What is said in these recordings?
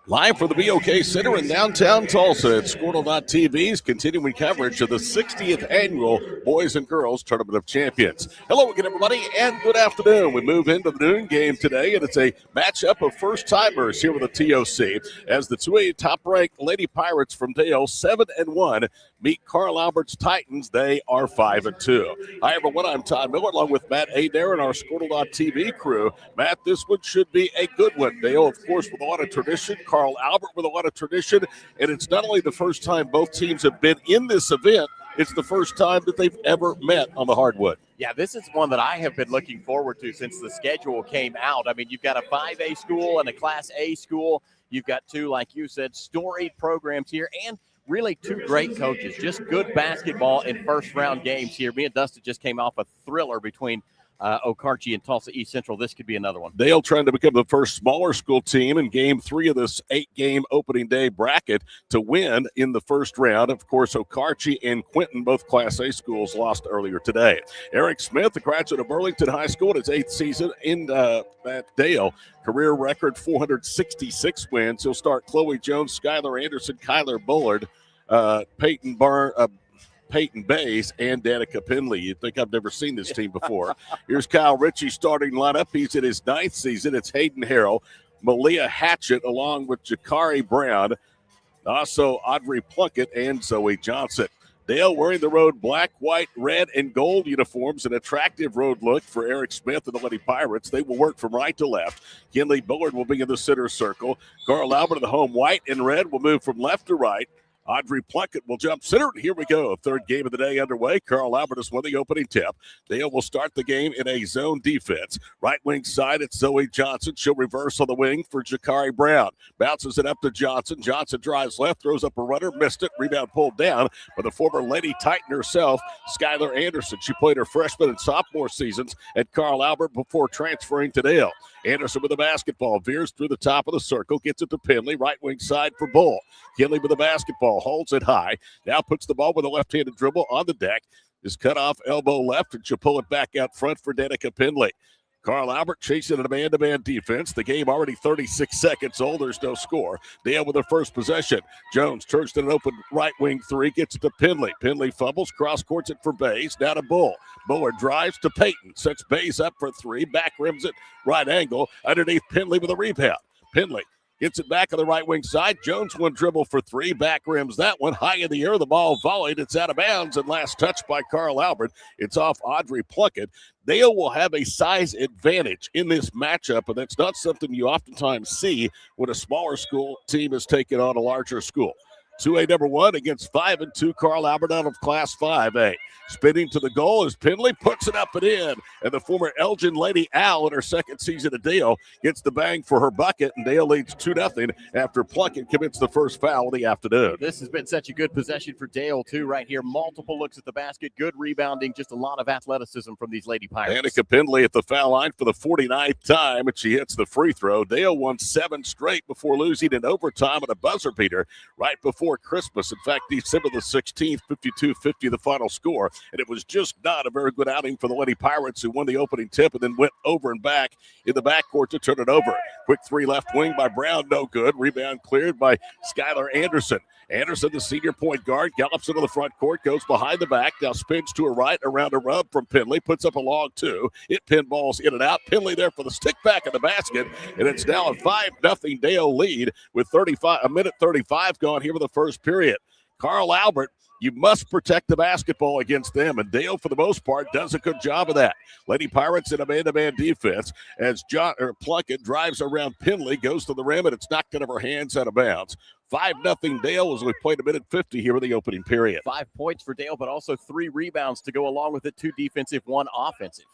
Live from the BOK Center in downtown Tulsa at Squirtle.tv's continuing coverage of the 60th annual Boys and Girls Tournament of Champions. Hello again, everybody, and good afternoon. We move into the noon game today, and it's a matchup of first-timers here with the TOC as the 2A top-ranked Lady Pirates from Dale, 7-1, meet Carl Albert's Titans. They are 5-2. Hi, everyone. I'm Todd Miller along with Matt Adair and our Squirtle.tv crew. Matt, this one should be a good one. Dale, of course, with a lot of tradition. Carl Albert with a lot of tradition. And it's not only the first time both teams have been in this event, it's the first time that they've ever met on the hardwood. Yeah, this is one that I have been looking forward to since the schedule came out. I mean, you've got a 5A school and a Class A school. You've got two, like you said, storied programs here, and really two great coaches. Just good basketball in first-round games here. Me and Dustin just came off a thriller between Okarche and Tulsa East Central. This could be another one. Dale trying to become the first smaller school team in Game 3 of this 8-game opening day bracket to win in the first round. Of course, Okarche and Quinton, both Class A schools, lost earlier today. Eric Smith, a graduate of Burlington High School in his 8th season in at Dale. Career record 466 wins. He'll start Chloe Jones, Skylar Anderson, Kyler Bullard, Peyton Bays, and Danica Penley. You'd think I've never seen this team before. Here's Kyle Ritchie starting lineup. He's in his 9th season. It's Hayden Harrell, Malia Hatchett, along with Jakari Brown, also Audrey Plunkett, and Zoe Johnson. Dale wearing the road black, white, red, and gold uniforms, an attractive road look for Eric Smith and the Lady Pirates. They will work from right to left. Kinley Bullard will be in the center circle. Carl Albert in the home white and red will move from left to right. Audrey Plunkett will jump center. Here we go. Third game of the day underway. Carl Albert has won the opening tip. Dale will start the game in a zone defense. Right wing side, it's Zoe Johnson. She'll reverse on the wing for Jakari Brown. Bounces it up to Johnson. Johnson drives left, throws up a runner, missed it. Rebound pulled down by the former Lady Titan herself, Skylar Anderson. She played her freshman and sophomore seasons at Carl Albert before transferring to Dale. Anderson with the basketball, veers through the top of the circle, gets it to Penley, right wing side for Bull. Kinley with the basketball, holds it high, now puts the ball with a left-handed dribble on the deck, is cut off elbow left, and she'll pull it back out front for Danica Penley. Carl Albert chasing a man-to-man defense. The game already 36 seconds old. There's no score. Dale with their first possession. Jones turns to an open right wing three, gets it to Penley. Penley fumbles, cross-courts it for Bays. Now to Bull. Bullard drives to Peyton. Sets Bays up for three. Back rims it right angle. Underneath Penley with a rebound. Penley gets it back on the right wing side. Jones one dribble for three. Back rims that one. High in the air. The ball volleyed. It's out of bounds. And last touch by Carl Albert. It's off Audrey Plunkett. Dale will have a size advantage in this matchup, and that's not something you oftentimes see when a smaller school team is taking on a larger school. 2A number 1 against 5-2 Carl Albert out of Class 5A. Spinning to the goal as Penley puts it up and in. And the former Elgin Lady Owl in her second season at Dale gets the bang for her bucket, and Dale leads 2-0 after Plunkett commits the first foul of the afternoon. This has been such a good possession for Dale, too, right here. Multiple looks at the basket, good rebounding, just a lot of athleticism from these Lady Pirates. Danica Penley at the foul line for the 49th time, and she hits the free throw. Dale won 7 straight before losing in overtime on a buzzer beater right before Christmas. In fact, December the 16th, 52-50 the final score. And it was just not a very good outing for the Lady Pirates, who won the opening tip and then went over and back in the backcourt to turn it over. Quick three left wing by Brown, no good. Rebound cleared by Skylar Anderson. Anderson, the senior point guard, gallops into the front court, goes behind the back, now spins to her right around a rub from Penley, puts up a long two. It pinballs in and out. Penley there for the stick back in the basket, and it's now a 5-0 Dale lead with 35 gone here with the first period. Carl Albert, you must protect the basketball against them, and Dale, for the most part, does a good job of that. Lady Pirates in a man-to-man defense as Plunkett drives around Penley, goes to the rim, and it's knocked out of her hands out of bounds. 5-0 Dale as we played a minute 50 here in the opening period. 5 points for Dale, but also 3 rebounds to go along with it, 2 defensive, 1 offensive.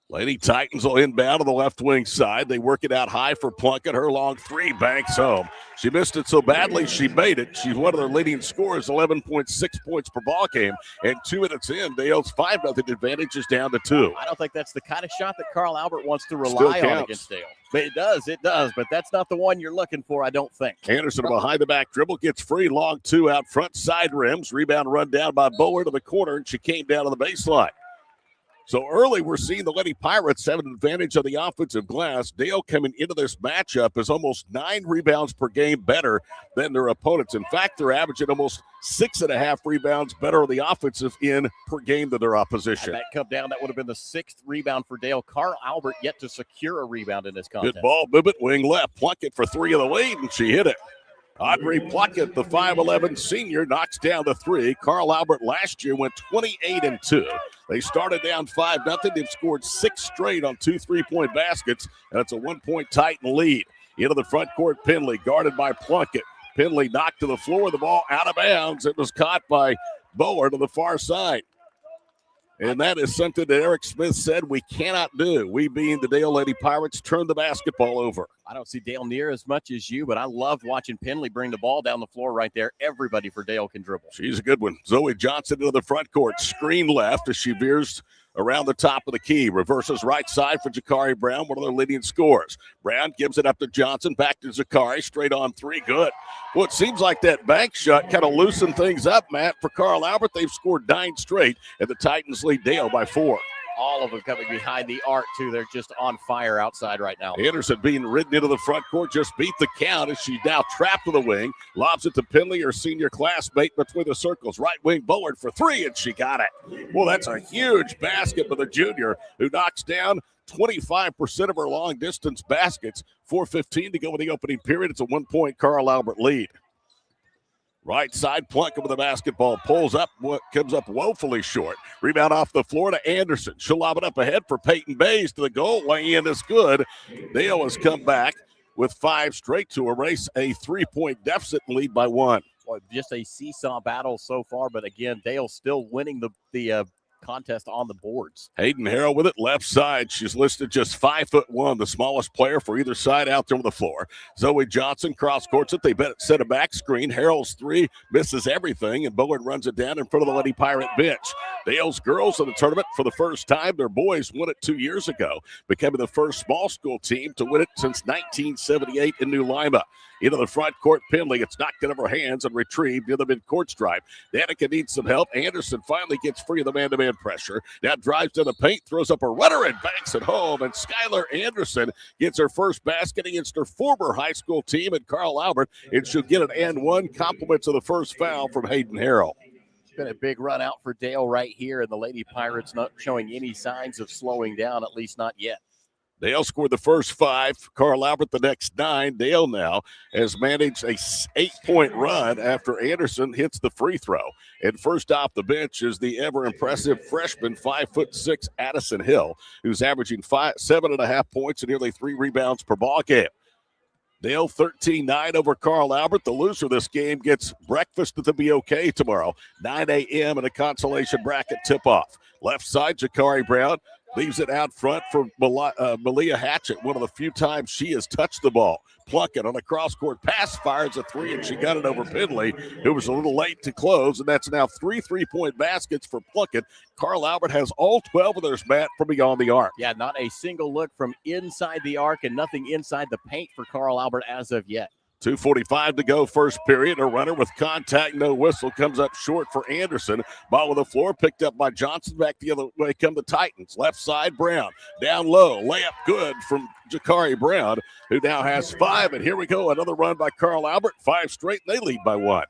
Lady Titans will inbound on the left wing side. They work it out high for Plunkett. Her long three banks home. She missed it so badly she made it. She's one of their leading scorers, 11.6 points per ball game. And 2 minutes in, Dale's 5-0 advantage is down to 2. I don't think that's the kind of shot that Carl Albert wants to rely on against Dale. It does, but that's not the one you're looking for, I don't think. Anderson behind the back dribble, gets free, long 2 out front, side rims. Rebound run down by Bullard to the corner, and she came down to the baseline. So early, we're seeing the Lady Pirates have an advantage on the offensive glass. Dale coming into this matchup is almost 9 rebounds per game better than their opponents. In fact, they're averaging almost 6.5 rebounds better on the offensive end per game than their opposition. Had that come down, that would have been the 6th rebound for Dale. Carl Albert yet to secure a rebound in this contest. Good ball, Bibbett, wing left, Plunkett for 3 of the lead, and she hit it. Audrey Plunkett, the 5'11 senior, knocks down the 3. Carl Albert last year went 28-2. They started down 5-0. They've scored 6 straight on 2 3-point baskets, and it's a 1-point Titan lead. Into the front court, Penley, guarded by Plunkett. Penley knocked to the floor, the ball out of bounds. It was caught by Bower to the far side. And that is something that Eric Smith said we cannot do. We, being the Dale Lady Pirates, turn the basketball over. I don't see Dale near as much as you, but I love watching Penley bring the ball down the floor right there. Everybody for Dale can dribble. She's a good one. Zoe Johnson into the front court. Screen left as she veers around the top of the key. Reverses right side for Jakari Brown, one of their leading scorers. Brown gives it up to Johnson. Back to Zakari. Straight on 3. Good. Well, it seems like that bank shot kind of loosened things up, Matt. For Carl Albert, they've scored 9 straight, and the Titans lead Dale by 4. All of them coming behind the arc, too. They're just on fire outside right now. Anderson being ridden into the front court, just beat the count as she's now trapped to the wing. Lobs it to Penley, her senior classmate, between the circles. Right wing Bullard for 3, and she got it. Well, that's a huge basket for the junior, who knocks down 25% of her long-distance baskets. 4:15 to go in the opening period. It's a 1-point Carl Albert lead. Right side, Plunkett with the basketball. Pulls up, comes up woefully short. Rebound off the floor to Anderson. She'll lob it up ahead for Peyton Bays to the goal. Lay in is good. Dale has come back with 5 straight to erase a 3-point deficit and lead by 1. Well, just a seesaw battle so far, but again, Dale still winning the contest on the boards. Hayden Harrell with it left side. She's listed just 5'1", the smallest player for either side out there on the floor. Zoe Johnson cross courts it. They set a back screen. Harrell's 3 misses everything, and Bowen runs it down in front of the Lady Pirate bench. Dale's girls in the tournament for the first time. Their boys won it 2 years ago, becoming the first small school team to win it since 1978 in New Lima. Into the front court, Penley. It's knocked out of her hands and retrieved near the mid-court stripe. Danica needs some help. Anderson finally gets free of the man-to-man pressure. Now drives to the paint, throws up a runner, and banks it home. And Skylar Anderson gets her first basket against her former high school team at Carl Albert, and she'll get an and 1. Compliments of the first foul from Hayden Harrell. It's been a big run out for Dale right here, and the Lady Pirates not showing any signs of slowing down, at least not yet. Dale scored the first 5. Carl Albert the next 9. Dale now has managed a 8-point run after Anderson hits the free throw. And first off the bench is the ever-impressive freshman 5'6" Addison Hill, who's averaging 7.5 points and nearly 3 rebounds per ball game. Dale 13-9 over Carl Albert. The loser of this game gets breakfast at the BOK tomorrow, 9 a.m. in a consolation bracket tip-off. Left side, Jakari Brown leaves it out front for Malia Hatchett, one of the few times she has touched the ball. Plunkett on a cross-court pass, fires a 3, and she got it over Penley, who was a little late to close, and that's now 3 3-point baskets for Plunkett. Carl Albert has all 12 of theirs, Matt, from beyond the arc. Yeah, not a single look from inside the arc and nothing inside the paint for Carl Albert as of yet. 2:45 to go, first period. A runner with contact, no whistle, comes up short for Anderson. Ball on the floor, picked up by Johnson. Back the other way come the Titans. Left side, Brown. Down low, layup good from Jakari Brown, who now has 5. And here we go, another run by Carl Albert. 5 straight, and they lead by 1.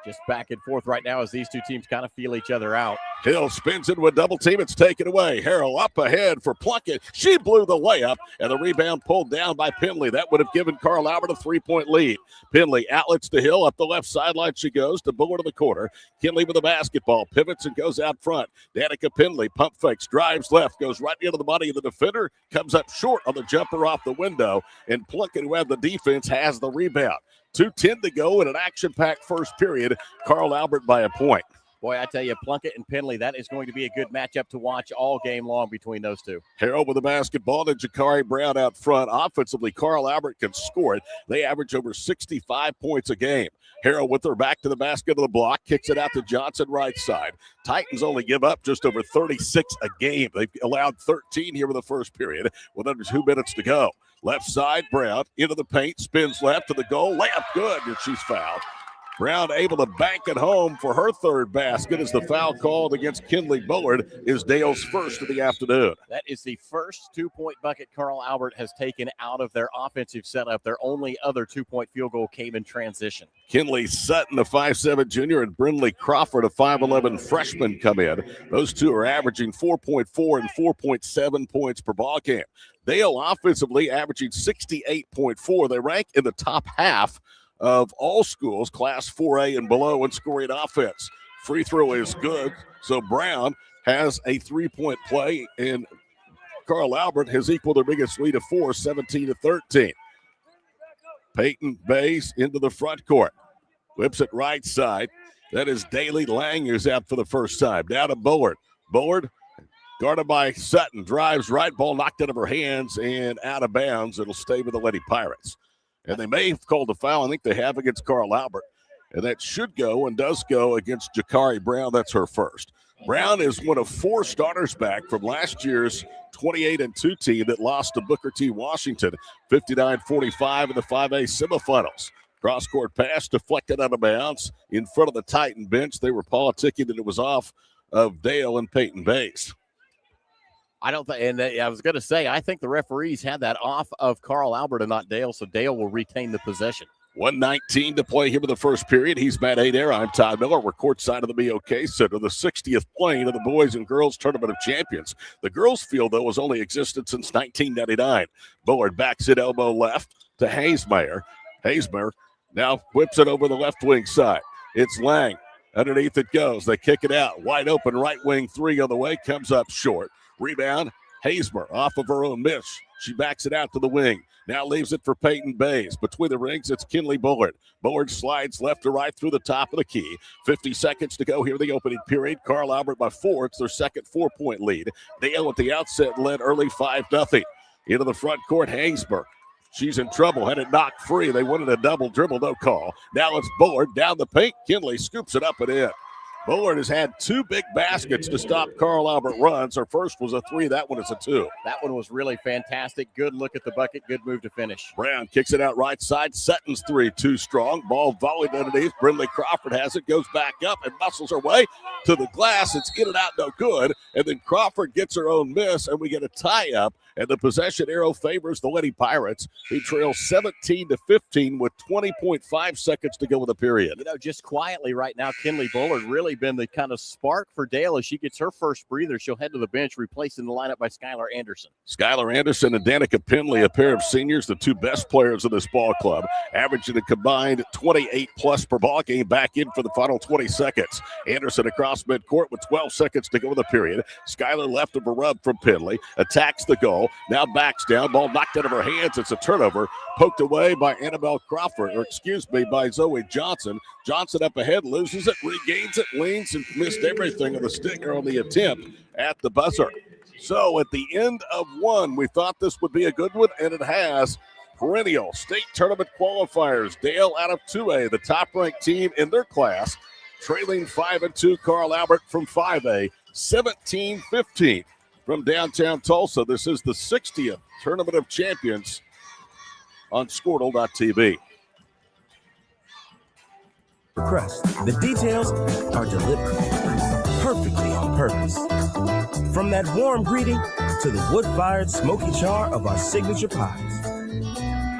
Just back and forth right now as these two teams kind of feel each other out. Hill spins into a double team. It's taken away. Harrell up ahead for Plunkett. She blew the layup, and the rebound pulled down by Penley. That would have given Carl Albert a 3-point lead. Penley outlets to Hill. Up the left sideline she goes to Bullard in the corner. Kinley with the basketball. Pivots and goes out front. Danica Penley pump fakes. Drives left. Goes right into the body of the defender. Comes up short on the jumper off the window. And Plunkett, who had the defense, has the rebound. 2:10 to go in an action-packed first period. Carl Albert by a point. Boy, I tell you, Plunkett and Penley, that is going to be a good matchup to watch all game long between those two. Harrell with the basketball and Jakari Brown out front. Offensively, Carl Albert can score it. They average over 65 points a game. Harrell with her back to the basket of the block, kicks it out to Johnson right side. Titans only give up just over 36 a game. They've allowed 13 here in the first period with under 2 minutes to go. Left side, Brown into the paint, spins left to the goal, layup good, and she's fouled. Brown able to bank it home for her third basket as the foul called against Kinley Bullard is Dale's first of the afternoon. That is the first 2-point bucket Carl Albert has taken out of their offensive setup. Their only other 2-point field goal came in transition. Kinley Sutton, a 5'7 junior, and Brindley Crawford, a 5'11 freshman, come in. Those two are averaging 4.4 and 4.7 points per ball game. Dale offensively averaging 68.4. They rank in the top half of all schools, Class 4A and below, in scoring offense. Free throw is good, so Brown has a 3-point play, and Carl Albert has equaled their biggest lead of 4, 17-13. Peyton Bays into the front court. Whips it right side. That is Daly Lang, who's out for the first time. Down to Bullard. Bullard, guarded by Sutton, drives right, ball knocked out of her hands and out of bounds. It'll stay with the Lady Pirates. And they may have called a foul. I think they have against Carl Albert. And that should go and does go against Jakari Brown. That's her first. Brown is one of 4 starters back from last year's 28-2 team that lost to Booker T. Washington 59-45 in the 5A semifinals. Cross-court pass deflected out of bounds in front of the Titan bench. They were politicking that it was off of Dale and Peyton Bays. I don't think, and I was going to say, I think the referees had that off of Carl Albert and not Dale, so Dale will retain the possession. 1:19 to play here in the first period. He's Matt Adair. I'm Todd Miller. We're courtside of the BOK Center, the 60th playing of the Boys and Girls Tournament of Champions. The girls' field, though, has only existed since 1999. Bullard backs it elbow left to Haysmeyer. Haysmeyer now whips it over the left wing side. It's Lang. Underneath it goes. They kick it out. Wide open right wing three on the way. Comes up short. Rebound, Haysmer off of her own miss. She backs it out to the wing. Now leaves it for Peyton Bays. Between the rings, it's Kinley Bullard. Bullard slides left to right through the top of the key. 50 seconds to go here in the opening period. Carl Albert by 4. It's their second 4-point lead. Dale at the outset led early 5-0. Into the front court, Haysmer. She's in trouble. Had it knocked free. They wanted a double dribble, no call. Now it's Bullard down the paint. Kinley scoops it up and in. Bullard has had 2 big baskets to stop Carl Albert runs. Her first was a 3. That one is a 2. That one was really fantastic. Good look at the bucket. Good move to finish. Brown kicks it out right side. Sutton's 3, too strong. Ball volleyed underneath. Brindley Crawford has it. Goes back up and muscles her way to the glass. It's in and out, no good. And then Crawford gets her own miss, and we get a tie-up. And the possession arrow favors the Lady Pirates, who trail 17-15 with 20.5 seconds to go in the period. You know, just quietly right now, Kinley Bullard really been the kind of spark for Dale. As she gets her first breather, she'll head to the bench, replaced in the lineup by Skylar Anderson. Skylar Anderson and Danica Penley, a pair of seniors, the 2 best players of this ball club, averaging a combined 28+ per ball game, back in for the final 20 seconds. Anderson across midcourt with 12 seconds to go in the period. Skylar left of a rub from Penley, attacks the goal. Now backs down, ball knocked out of her hands. It's a turnover, poked away by Annabelle Crawford, by Zoe Johnson. Johnson up ahead, loses it, regains it, leans, and missed everything on the sticker on the attempt at the buzzer. So at the end of 1, we thought this would be a good one, and it has. Perennial state tournament qualifiers. Dale out of 2A, the top-ranked team in their class, trailing 5-2 Carl Albert from 5A, 17-15. From downtown Tulsa, this is the 60th Tournament of Champions on Squirtle.tv. Crust. The details are deliberate, perfectly on purpose. From that warm greeting to the wood-fired smoky char of our signature pies.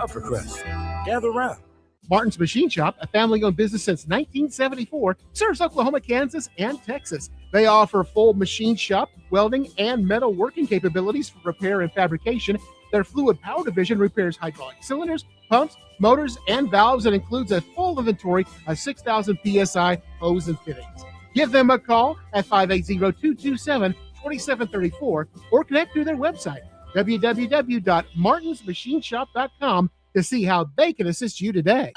Upper Crust. Gather around. Martin's Machine Shop, a family-owned business since 1974, serves Oklahoma, Kansas, and Texas. They offer full machine shop, welding, and metal working capabilities for repair and fabrication. Their fluid power division repairs hydraulic cylinders, pumps, motors, and valves, and includes a full inventory of 6,000 PSI hose and fittings. Give them a call at 580-227-2734 or connect through their website, www.martinsmachineshop.com, to see how they can assist you today.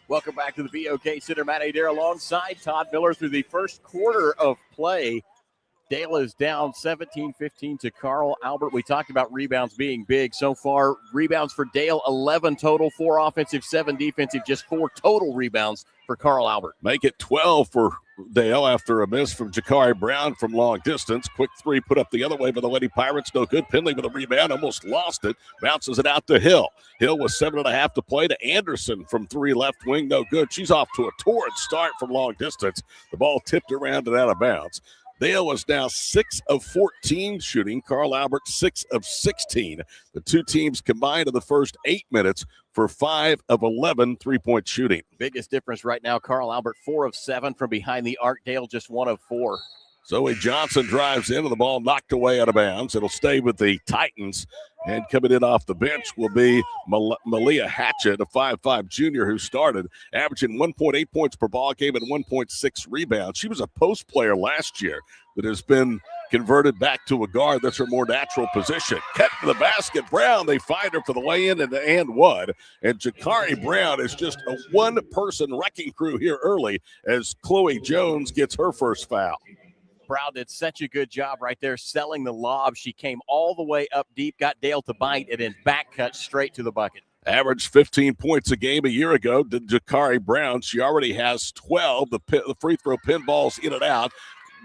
Welcome back to the BOK Center. Matt Adair alongside Todd Miller through the first quarter of play Dale is down 17-15 to Carl Albert. We talked about rebounds being big. So far, rebounds for Dale, 11 total, 4 offensive, 7 defensive, just 4 total rebounds for Carl Albert. Make it 12 for Dale after a miss from Jakari Brown from long distance. Quick three put up the other way by the Lady Pirates. No good. Penley with a rebound. Almost lost it. Bounces it out to Hill. Hill with 7.5 to play to Anderson from 3 left wing. No good. She's off to a torrid start from long distance. The ball tipped around and out of bounds. Dale was now 6 of 14 shooting. Carl Albert 6 of 16. The two teams combined in the first 8 minutes for 5 of 11 3-point shooting. Biggest difference right now, Carl Albert 4 of 7 from behind the arc. Dale just 1 of 4. Zoe Johnson drives into the ball, knocked away out of bounds. It'll stay with the Titans. And coming in off the bench will be Malia Hatchett, a 5'5 junior who started, averaging 1.8 points per ball game and 1.6 rebounds. She was a post player last year that has been converted back to a guard. That's her more natural position. Cut to the basket. Brown, they find her for the lay-in and one. And Jakari Brown is just a one-person wrecking crew here early as Chloe Jones gets her first foul. Brown did such a good job right there selling the lob. She came all the way up deep, got Dale to bite, and then back cut straight to the bucket. Averaged 15 points a game a year ago to Jakari Brown. She already has 12. The free throw pinballs in and out.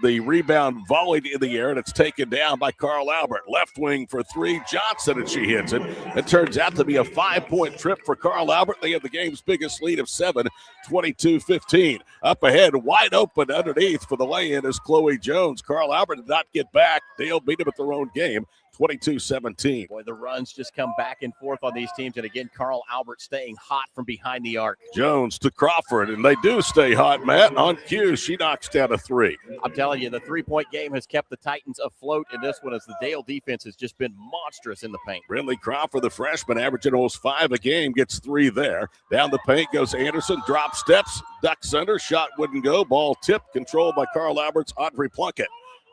The rebound volleyed in the air, and it's taken down by Carl Albert. Left wing for 3, Johnson, and she hits it. It turns out to be a 5-point trip for Carl Albert. They have the game's biggest lead of 7, 22-15. Up ahead, wide open underneath for the lay-in is Chloe Jones. Carl Albert did not get back. Dale beat them at their own game. 22-17. Boy, the runs just come back and forth on these teams. And again, Carl Albert staying hot from behind the arc. Jones to Crawford, and they do stay hot, Matt. On cue, she knocks down a 3. I'm telling you, the 3-point game has kept the Titans afloat in this one as the Dale defense has just been monstrous in the paint. Brindley Crawford, the freshman, averaging almost 5 a game, gets 3 there. Down the paint goes Anderson, drop steps, ducks under, shot wouldn't go. Ball tipped, controlled by Carl Albert's Audrey Plunkett.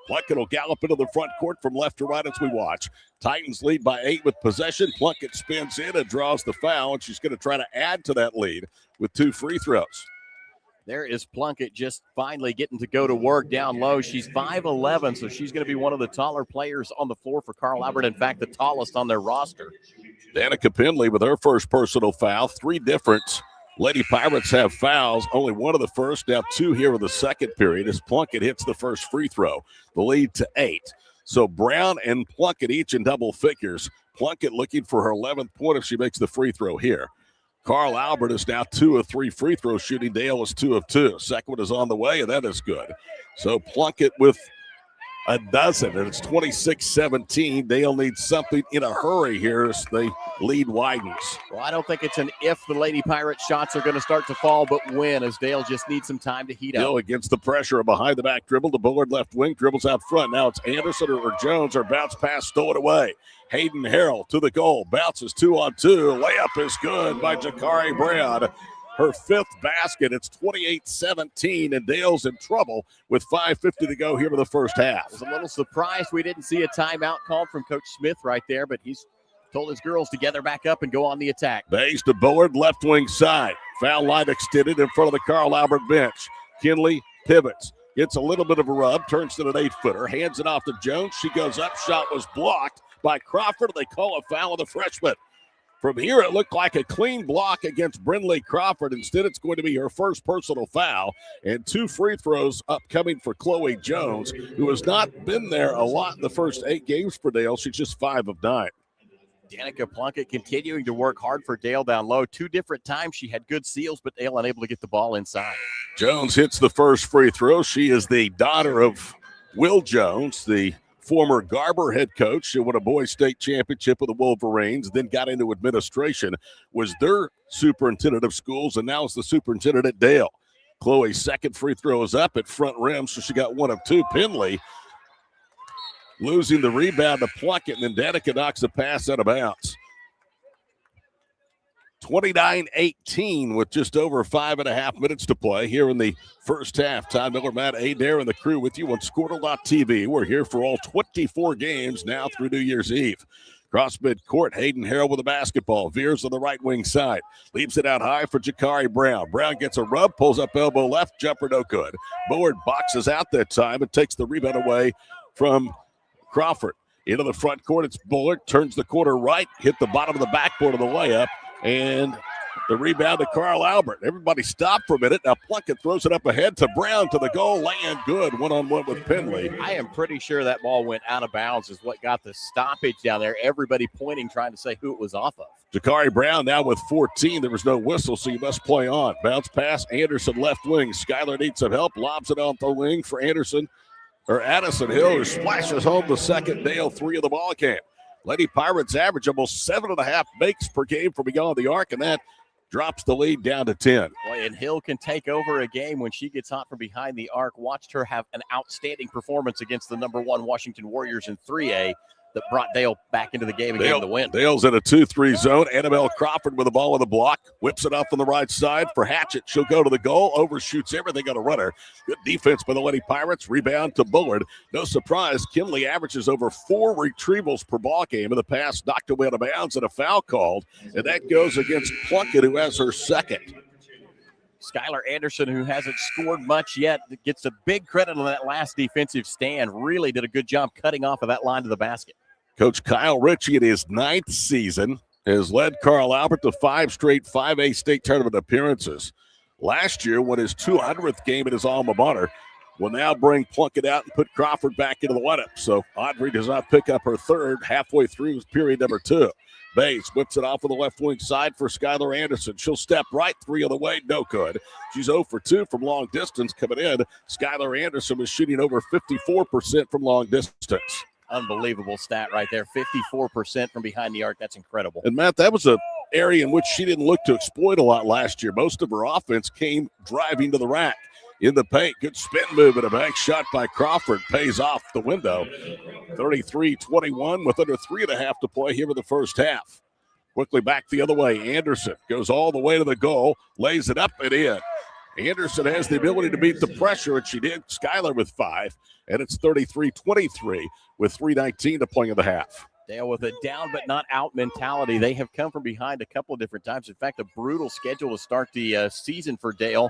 Plunkett will gallop into the front court from left to right as we watch. Titans lead by 8 with possession. Plunkett spins in and draws the foul, and she's going to try to add to that lead with 2 free throws. There is Plunkett just finally getting to go to work down low. She's 5'11", so she's going to be one of the taller players on the floor for Carl Albert. In fact, the tallest on their roster. Danica Penley with her first personal foul. 3 different Lady Pirates have fouls, only 1 of the first, now 2 here in the second period as Plunkett hits the first free throw. The lead to 8. So Brown and Plunkett each in double figures. Plunkett looking for her 11th point if she makes the free throw here. Carl Albert is now 2 of 3 free throw shooting. Dale is 2 of 2. Second one is on the way, and that is good. So Plunkett with a dozen, and it's 26-17. Dale needs something in a hurry here as the lead widens. Well, I don't think it's an if the Lady Pirates shots are going to start to fall, but when, as Dale just needs some time to heat up. Hill against the pressure, a behind-the-back dribble. The Bullard left wing dribbles out front. Now it's Anderson or Jones, or bounce pass, stolen away. Hayden Harrell to the goal, bounces 2-on-2. Layup is good by Jakari Brown. Her 5th basket. It's 28-17, and Dale's in trouble with 5:50 to go here in the first half. I was a little surprised we didn't see a timeout called from Coach Smith right there, but he's told his girls to gather back up and go on the attack. Bays to Bullard, left wing side. Foul line extended in front of the Carl Albert bench. Kinley pivots. Gets a little bit of a rub, turns to an 8-footer, hands it off to Jones. She goes up, shot was blocked by Crawford. They call a foul of the freshman. From here, it looked like a clean block against Brindley Crawford. Instead, it's going to be her first personal foul, and 2 free throws upcoming for Chloe Jones, who has not been there a lot in the first 8 games for Dale. She's just 5 of 9. Danica Plunkett continuing to work hard for Dale down low. 2 different times she had good seals, but Dale unable to get the ball inside. Jones hits the first free throw. She is the daughter of Will Jones, the former Garber head coach who won a boys state championship with the Wolverines, then got into administration, was their superintendent of schools, and now is the superintendent at Dale. Chloe's second free throw is up at front rim, so she got 1 of 2. Penley losing the rebound to Plunkett, and then Danica knocks the pass out of bounds. 29-18 with just over 5.5 minutes to play here in the first half. Todd Miller, Matt Adair, and the crew with you on Squirtle.tv. We're here for all 24 games now through New Year's Eve. Cross midcourt, Hayden Harrell with the basketball. Veers on the right wing side. Leaves it out high for Jakari Brown. Brown gets a rub, pulls up elbow left, jumper no good. Bullard boxes out that time and takes the rebound away from Crawford. Into the front court, it's Bullard. Turns the corner right, hit the bottom of the backboard of the layup, and the rebound to Carl Albert. Everybody stopped for a minute. Now Plunkett throws it up ahead to Brown to the goal. Land good. One-on-one with Penley. I am pretty sure that ball went out of bounds is what got the stoppage down there. Everybody pointing, trying to say who it was off of. Jakari Brown now with 14. There was no whistle, so you must play on. Bounce pass, Anderson left wing. Skylar needs some help. Lobs it off the wing for Addison Hill, who splashes home the second. Dale 3 of the ball game. Lady Pirates average almost 7.5 makes per game from beyond the arc, and that drops the lead down to 10. Boy, and Hill can take over a game when she gets hot from behind the arc. Watched her have an outstanding performance against the number 1 Washington Warriors in 3A that brought Dale back into the game and gave the win. Dale's in a 2-3 zone. Annabelle Crawford with the ball on the block. Whips it off on the right side for Hatchett. She'll go to the goal. Overshoots everything on a runner. Good defense by the Lady Pirates. Rebound to Bullard. No surprise, Kinley averages over 4 retrievals per ball game. In the past, knocked away out of bounds and a foul called. And that goes against Plunkett, who has her second. Skylar Anderson, who hasn't scored much yet, gets a big credit on that last defensive stand. Really did a good job cutting off of that line to the basket. Coach Kyle Ritchie in his 9th season has led Carl Albert to 5 straight 5A state tournament appearances. Last year, won his 200th game at his alma mater, will now bring Plunkett out and put Crawford back into the lineup. So Audrey does not pick up her third halfway through period number 2. Bays whips it off on the left wing side for Skylar Anderson. She'll step right, 3 on the way, no good. She's 0 for 2 from long distance coming in. Skylar Anderson was shooting over 54% from long distance. Unbelievable stat right there. 54% from behind the arc. That's incredible. And, Matt, that was an area in which she didn't look to exploit a lot last year. Most of her offense came driving to the rack. In the paint, good spin move and a bank shot by Crawford pays off the window. 33-21 with under 3.5 to play here in the first half. Quickly back the other way. Anderson goes all the way to the goal, lays it up and in. Anderson has the ability to beat the pressure, and she did. Skylar with 5, and it's 33-23 with 3:19 to play in the half. Dale with a down but not out mentality. They have come from behind a couple of different times. In fact, a brutal schedule to start the season for Dale,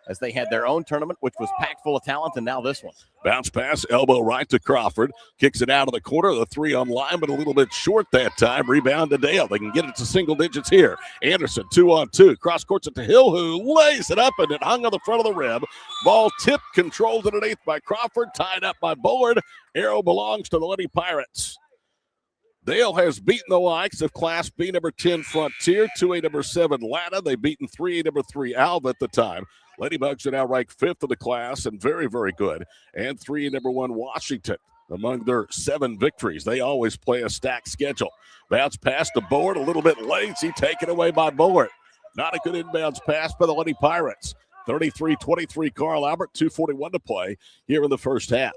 as they had their own tournament, which was packed full of talent, and now this one. Bounce pass, elbow right to Crawford. Kicks it out of the corner. The 3 on line, but a little bit short that time. Rebound to Dale. They can get it to single digits here. Anderson, 2-on-2. Cross courts it to Hill, who lays it up, and it hung on the front of the rim. Ball tipped, controlled underneath by Crawford, tied up by Bullard. Arrow belongs to the Lady Pirates. Dale has beaten the likes of Class B number 10 Frontier, 2A number 7 Lana. They've beaten 3A number 3 Alva at the time. Ladybugs are now ranked 5th in the class and very, very good. And 3A number 1 Washington among their 7 victories. They always play a stacked schedule. Bounce pass to Bullard, a little bit lazy, taken away by Bullard. Not a good inbounds pass by the Lady Pirates. 33-23 Carl Albert, 2:41 to play here in the first half.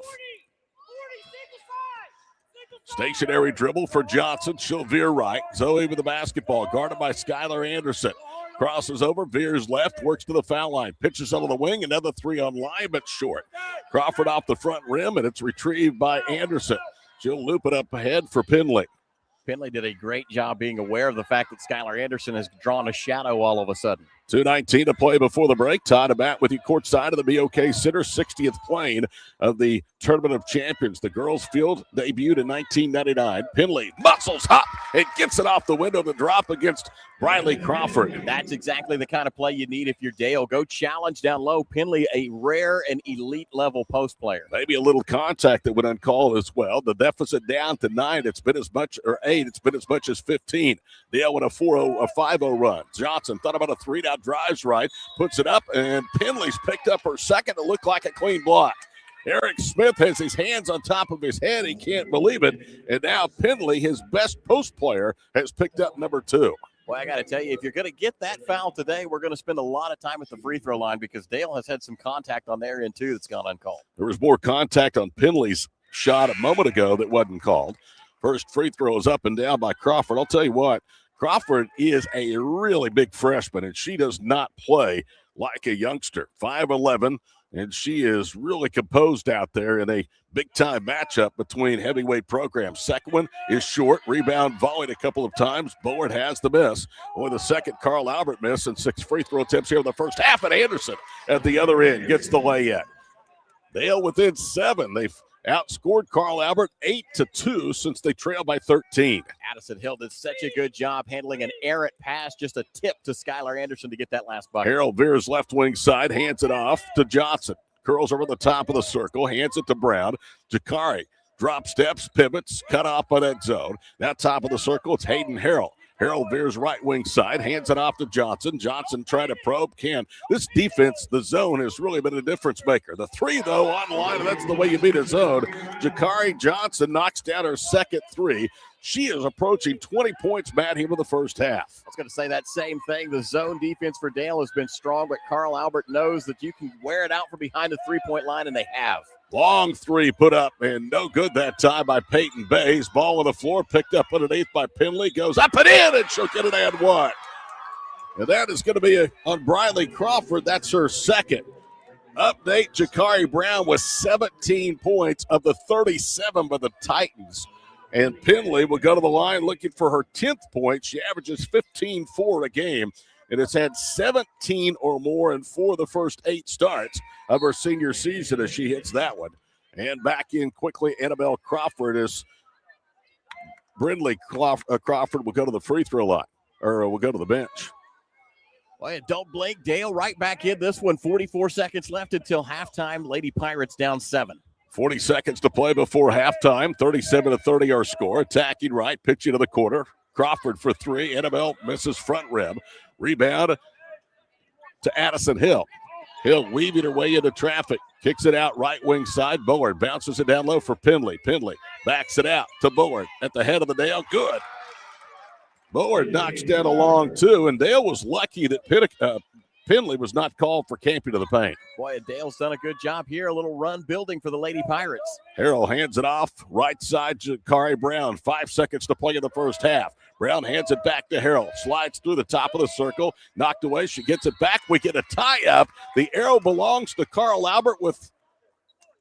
Stationary dribble for Johnson. She'll veer right. Zoe with the basketball, guarded by Skylar Anderson. Crosses over, veers left, works to the foul line. Pitches out of the wing, another 3 on line, but short. Crawford off the front rim, and it's retrieved by Anderson. She'll loop it up ahead for Penley. Penley did a great job being aware of the fact that Skylar Anderson has drawn a shadow all of a sudden. 2:19 to play before the break. Todd and Matt with you courtside of the BOK Center, 60th plane of the Tournament of Champions. The girls' field debuted in 1999. Penley muscles up and gets it off the window to drop against Briley Crawford. That's exactly the kind of play you need if you're Dale. Go challenge down low. Penley, a rare and elite level post player. Maybe a little contact that went uncalled as well. The deficit down to 9. It's been as much, or 8. It's been as much as 15. Dale with a 5-0 run. Johnson thought about a 3 down, drives right, puts it up, and Penley's picked up her second to look like a clean block. Eric Smith has his hands on top of his head. He can't believe it. And now Penley, his best post player, has picked up number 2. Well, I got to tell you, if you're going to get that foul today, we're going to spend a lot of time at the free throw line because Dale has had some contact on their end, too, that's gone uncalled. There was more contact on Penley's shot a moment ago that wasn't called. First free throw is up and down by Crawford. I'll tell you what, Crawford is a really big freshman, and she does not play like a youngster, 5'11", and she is really composed out there in a big-time matchup between heavyweight programs. Second one is short, rebound volleyed a couple of times. Bullard has the miss. Only the second Carl Albert miss, and 6 free throw attempts here in the first half, and Anderson at the other end gets the lay-in. Dale within 7. They've outscored Carl Albert 8-2 since they trail by 13. Addison Hill did such a good job handling an errant pass, just a tip to Skylar Anderson to get that last bucket. Harold veers left wing side, hands it off to Johnson. Curls over the top of the circle, hands it to Brown. Jakari drop steps, pivots, cut off by that zone. Now top of the circle, it's Hayden Harrell. Harrell veers right wing side, hands it off to Johnson. Johnson trying to probe, can. This defense, the zone, has really been a difference maker. The 3, though, online, and that's the way you beat a zone. Jakari Johnson knocks down her second 3. She is approaching 20 points, Matt, here in the first half. I was going to say that same thing. The zone defense for Dale has been strong, but Carl Albert knows that you can wear it out from behind the three-point line, and they have. Long 3 put up, and no good that time by Peyton Bays. Ball on the floor, picked up underneath by Penley. Goes up and in, and she'll get it and one. And that is going to be on Briley Crawford. That's her second. Update, Jakari Brown with 17 points of the 37 by the Titans. And Penley will go to the line looking for her 10th point. She averages 15-4 a game and has had 17 or more in 4 of the first 8 starts of her senior season as she hits that one. And back in quickly, Annabelle Crawford as Brindley Crawford will go to the free throw line, or will go to the bench. Well, don't blink. Dale right back in this one. 44 seconds left until halftime. Lady Pirates down 7. 40 seconds to play before halftime. 37-30 our score. Attacking right, pitching to the corner. Crawford for 3. Annabelle misses front rim. Rebound to Addison Hill. Hill weaving her way into traffic. Kicks it out right wing side. Bullard bounces it down low for Penley. Penley backs it out to Bullard at the head of the Dale. Good. Bullard knocks down a long 2, and Dale was lucky that Penley was not called for camping to the paint. Boy, Dale's done a good job here. A little run building for the Lady Pirates. Harrell hands it off. Right side, Jakari Brown. 5 seconds to play in the first half. Brown hands it back to Harrell. Slides through the top of the circle. Knocked away. She gets it back. We get a tie-up. The arrow belongs to Carl Albert with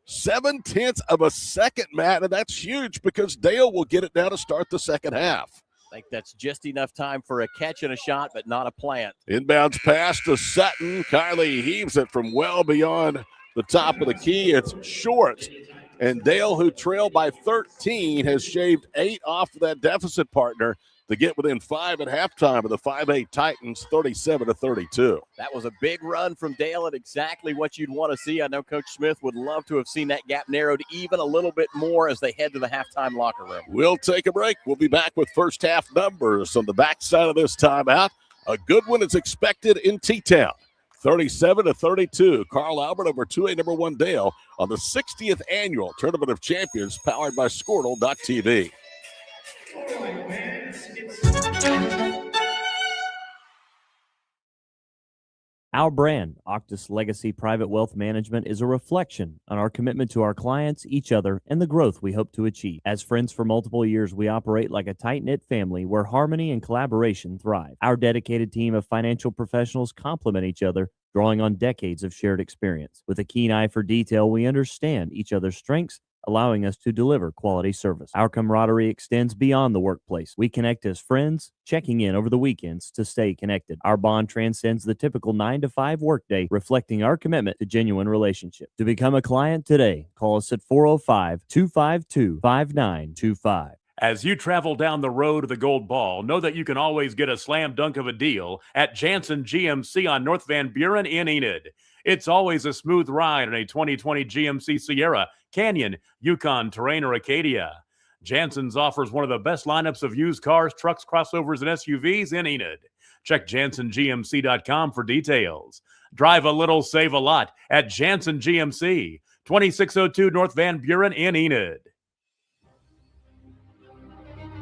0.7 of a second, Matt, and that's huge because Dale will get it now to start the second half. I think that's just enough time for a catch and a shot, but not a plant. Inbounds pass to Sutton. Kylie heaves it from well beyond the top of the key. It's short. And Dale, who trailed by 13, has shaved 8 off of that deficit partner to get within 5 at halftime of the 5A Titans, 37-32. That was a big run from Dale and exactly what you'd want to see. I know Coach Smith would love to have seen that gap narrowed even a little bit more as they head to the halftime locker room. We'll take a break. We'll be back with first half numbers on the backside of this timeout. A good one is expected in T-Town. 37-32. Carl Albert over 2A number 1 Dale on the 60th annual Tournament of Champions powered by Squirtle.tv. Our brand, Octus Legacy Private Wealth Management, is a reflection on our commitment to our clients, each other, and the growth we hope to achieve. As friends for multiple years, we operate like a tight-knit family where harmony and collaboration thrive. Our dedicated team of financial professionals complement each other, drawing on decades of shared experience. With a keen eye for detail, we understand each other's strengths, allowing us to deliver quality service. Our camaraderie extends beyond the workplace. We connect as friends, checking in over the weekends to stay connected. Our bond transcends the typical 9-to-5 workday, reflecting our commitment to genuine relationships. To become a client today, call us at 405-252-5925. As you travel down the road to the Gold Ball, know that you can always get a slam dunk of a deal at Jansen GMC on North Van Buren in Enid. It's always a smooth ride in a 2020 GMC Sierra, Canyon, Yukon, Terrain, or Acadia. Jansen's offers one of the best lineups of used cars, trucks, crossovers, and SUVs in Enid. Check JansenGMC.com for details. Drive a little, save a lot at Jansen GMC, 2602 North Van Buren in Enid.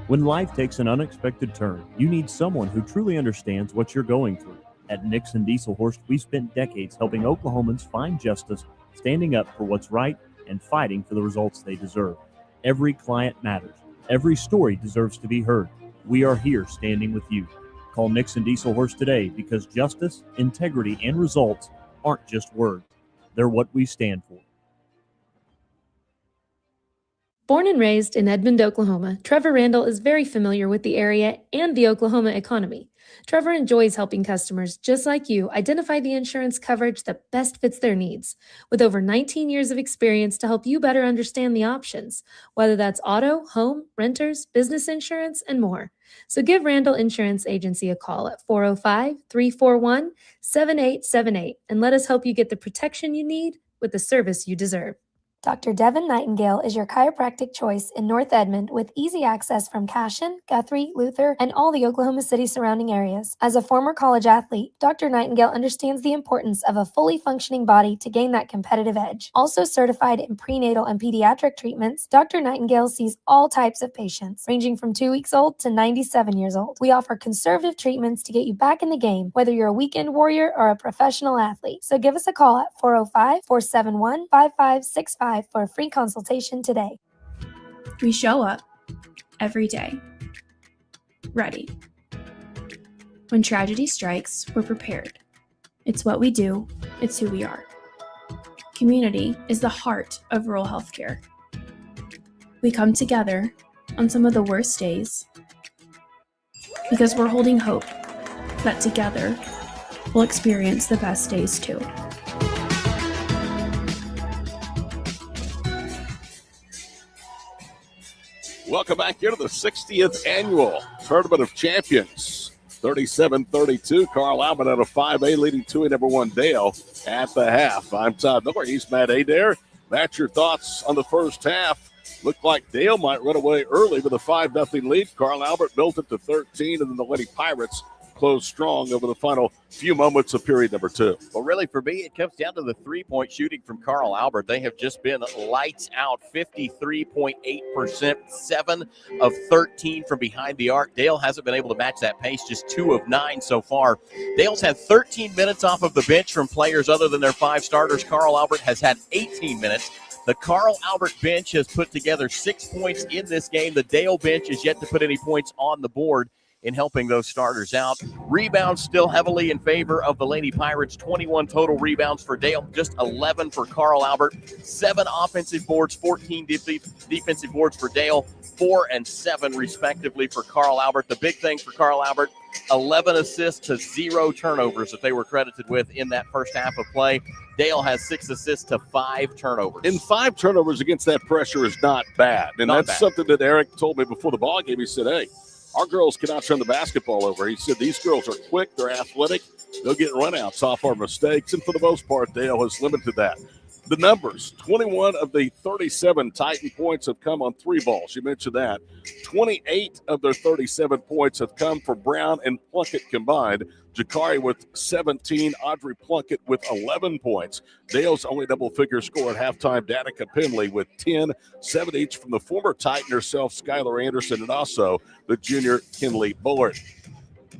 When life takes an unexpected turn, you need someone who truly understands what you're going through. At Nixon Dieselhorst, we've spent decades helping Oklahomans find justice, standing up for what's right, and fighting for the results they deserve. Every client matters. Every story deserves to be heard. We are here standing with you. Call Nixon Diesel Horse today because justice, integrity, and results aren't just words. They're what we stand for. Born and raised in Edmond, Oklahoma, Trevor Randall is very familiar with the area and the Oklahoma economy. Trevor enjoys helping customers just like you identify the insurance coverage that best fits their needs, with over 19 years of experience to help you better understand the options, whether that's auto, home, renters, business insurance, and more. So give Randall Insurance Agency a call at 405-341-7878 and let us help you get the protection you need with the service you deserve. Dr. Devin Nightingale is your chiropractic choice in North Edmond with easy access from Cashion, Guthrie, Luther, and all the Oklahoma City surrounding areas. As a former college athlete, Dr. Nightingale understands the importance of a fully functioning body to gain that competitive edge. Also certified in prenatal and pediatric treatments, Dr. Nightingale sees all types of patients, ranging from 2 weeks old to 97 years old. We offer conservative treatments to get you back in the game, whether you're a weekend warrior or a professional athlete. So give us a call at 405-471-5565 for a free consultation today. We show up every day, ready. When tragedy strikes, we're prepared. It's what we do, it's who we are. Community is the heart of rural healthcare. We come together on some of the worst days because we're holding hope that together we'll experience the best days too. Welcome back here to the 60th Annual Tournament of Champions. 37-32, Carl Albert out of 5A leading 2A number 1 Dale at the half. I'm Todd Miller. He's Matt Adair. Matt, your thoughts on the first half? Looked like Dale might run away early with a 5-0 lead. Carl Albert built it to 13, and then the Lady Pirates closed strong over the final few moments of period number 2. Well, really, for me, it comes down to the three-point shooting from Carl Albert. They have just been lights out, 53.8%, 7 of 13 from behind the arc. Dale hasn't been able to match that pace, just 2 of 9 so far. Dale's had 13 minutes off of the bench from players other than their 5 starters. Carl Albert has had 18 minutes. The Carl Albert bench has put together 6 points in this game. The Dale bench is yet to put any points on the board in helping those starters out. Rebounds still heavily in favor of the Lady Pirates. 21 total rebounds for Dale, just 11 for Carl Albert. 7 offensive boards, 14 defensive boards for Dale, 4 and 7 respectively for Carl Albert. The big thing for Carl Albert, 11 assists to 0 turnovers that they were credited with in that first half of play. Dale has 6 assists to 5 turnovers. And 5 turnovers against that pressure is not bad. And Not that's bad. something that Eric told me before the ball game. He said, hey, our girls cannot turn the basketball over. He said these girls are quick, they're athletic, they'll get runouts off our mistakes, and for the most part, Dale has limited that. The numbers, 21 of the 37 Titan points have come on 3 balls. You mentioned that. 28 of their 37 points have come for Brown and Plunkett combined. Jakari with 17, Audrey Plunkett with 11 points. Dale's only double-figure score at halftime, Danica Penley with 10, 7 each from the former Titan herself, Skylar Anderson, and also the junior Kinley Bullard.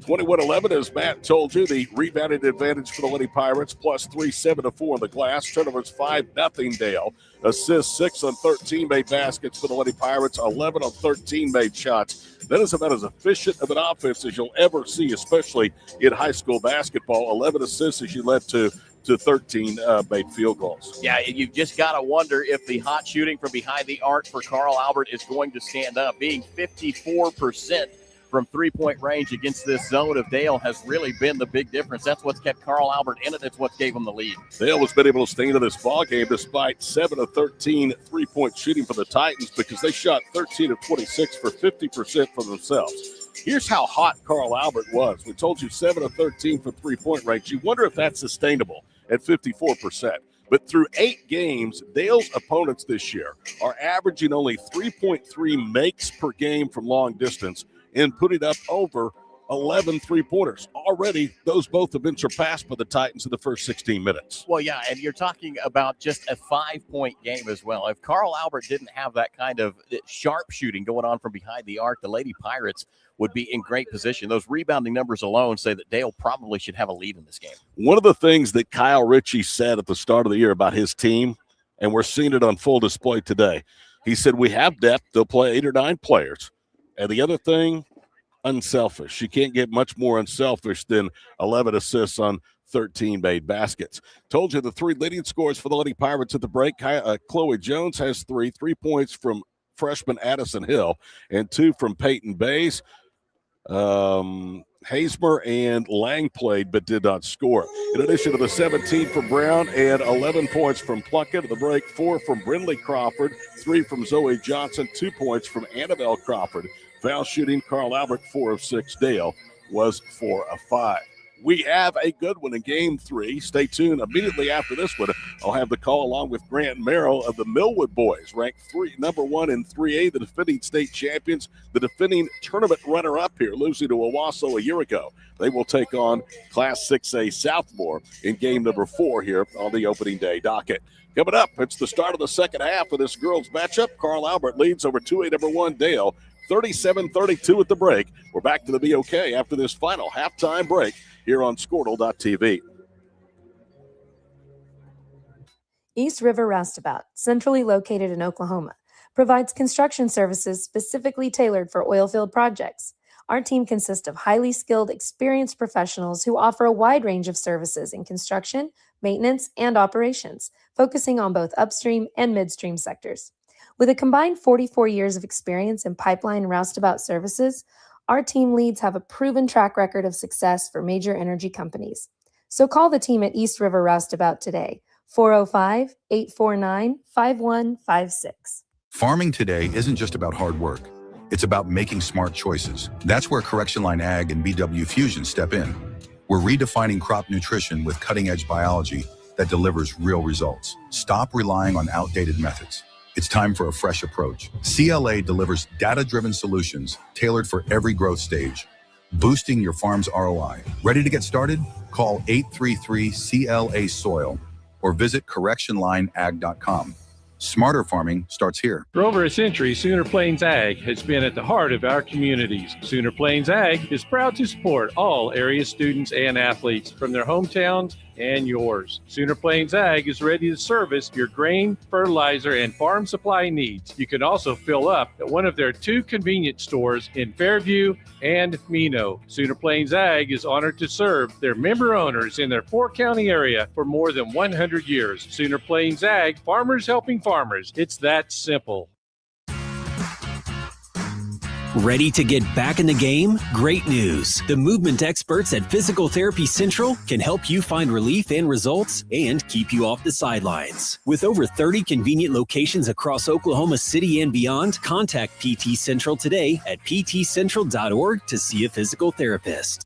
21-11, as Matt told you, the rebounding advantage for the Lady Pirates, plus 3, 7-4 on the glass. Turnovers 5-0 Dale. Assists 6 on 13 made baskets for the Lady Pirates, 11 on 13 made shots. That is about as efficient of an offense as you'll ever see, especially in high school basketball. 11 assists as you led to 13 made field goals. Yeah, you've just got to wonder if the hot shooting from behind the arc for Carl Albert is going to stand up. Being 54% from three-point range against this zone of Dale has really been the big difference. That's what's kept Carl Albert in it. It's what gave him the lead. Dale has been able to stay into this ball game despite 7 of 13 three-point shooting for the Titans because they shot 13 of 26 for 50% for themselves. Here's how hot Carl Albert was. We told you 7 of 13 for three-point range. You wonder if that's sustainable at 54%. But through 8 games, Dale's opponents this year are averaging only 3.3 makes per game from long distance and putting up over 11 three-pointers. Already, those both have been surpassed by the Titans in the first 16 minutes. Well, yeah, and you're talking about just a 5-point game as well. If Carl Albert didn't have that kind of sharp shooting going on from behind the arc, the Lady Pirates would be in great position. Those rebounding numbers alone say that Dale probably should have a lead in this game. One of the things that Kyle Ritchie said at the start of the year about his team, and we're seeing it on full display today, he said, we have depth. They'll play 8 or 9 players. And the other thing, unselfish. She can't get much more unselfish than 11 assists on 13 made baskets. Told you the 3 leading scores for the Lady Pirates at the break. Chloe Jones has 3 points from freshman Addison Hill and 2 from Peyton Bays. Hazemer and Lang played but did not score. In addition to the 17 from Brown and 11 points from Plunkett at the break, 4 from Brindley Crawford, 3 from Zoe Johnson, 2 points from Annabelle Crawford. Foul shooting, Carl Albert, 4 of 6. Dale was 4 of 5. We have a good one in Game 3. Stay tuned. Immediately after this one, I'll have the call along with Grant Merrill of the Millwood boys, ranked number 1 in 3A, the defending state champions, the defending tournament runner-up here, losing to Owasso a year ago. They will take on Class 6A Southmore in game number 4 here on the opening day docket. Coming up, it's the start of the second half of this girls' matchup. Carl Albert leads over 2A number 1 Dale, 37-32 at the break. We're back to the BOK after this final halftime break here on Squirtle.tv. East River Roustabout, centrally located in Oklahoma, provides construction services specifically tailored for oilfield projects. Our team consists of highly skilled, experienced professionals who offer a wide range of services in construction, maintenance, and operations, focusing on both upstream and midstream sectors. With a combined 44 years of experience in pipeline and roustabout services, our team leads have a proven track record of success for major energy companies. So call the team at East River Roustabout today, 405-849-5156. Farming today isn't just about hard work. It's about making smart choices. That's where Correction Line Ag and BW Fusion step in. We're redefining crop nutrition with cutting-edge biology that delivers real results. Stop relying on outdated methods. It's time for a fresh approach. CLA delivers data-driven solutions tailored for every growth stage, boosting your farm's ROI. Ready to get started? Call 833-CLA-SOIL or visit correctionlineag.com. Smarter farming starts here. For over a century, Sooner Plains Ag has been at the heart of our communities. Sooner Plains Ag is proud to support all area students and athletes from their hometowns and yours. Sooner Plains Ag is ready to service your grain, fertilizer, and farm supply needs. You can also fill up at one of their 2 convenience stores in Fairview and Mino. Sooner Plains Ag is honored to serve their member owners in their 4-county area for more than 100 years. Sooner Plains Ag, farmers helping farmers. It's that simple. Ready to get back in the game? Great news. The movement experts at Physical Therapy Central can help you find relief and results and keep you off the sidelines. With over 30 convenient locations across Oklahoma City and beyond, contact PT Central today at ptcentral.org to see a physical therapist.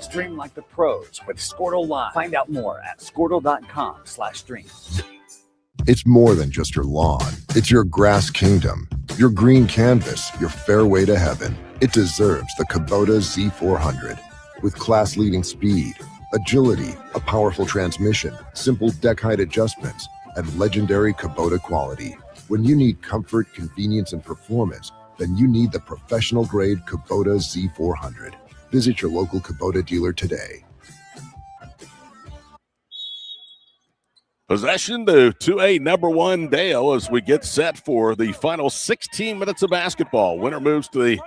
Stream like the pros with Squirtle Live. Find out more at squirtle.com/stream. It's more than just your lawn. It's your grass kingdom, your green canvas, your fairway to heaven. It deserves the Kubota Z400. With class-leading speed, agility, a powerful transmission, simple deck height adjustments, and legendary Kubota quality. When you need comfort, convenience, and performance, then you need the professional-grade Kubota Z400. Visit your local Kubota dealer today. Possession to 2A number 1 Dale as we get set for the final 16 minutes of basketball. Winner moves to the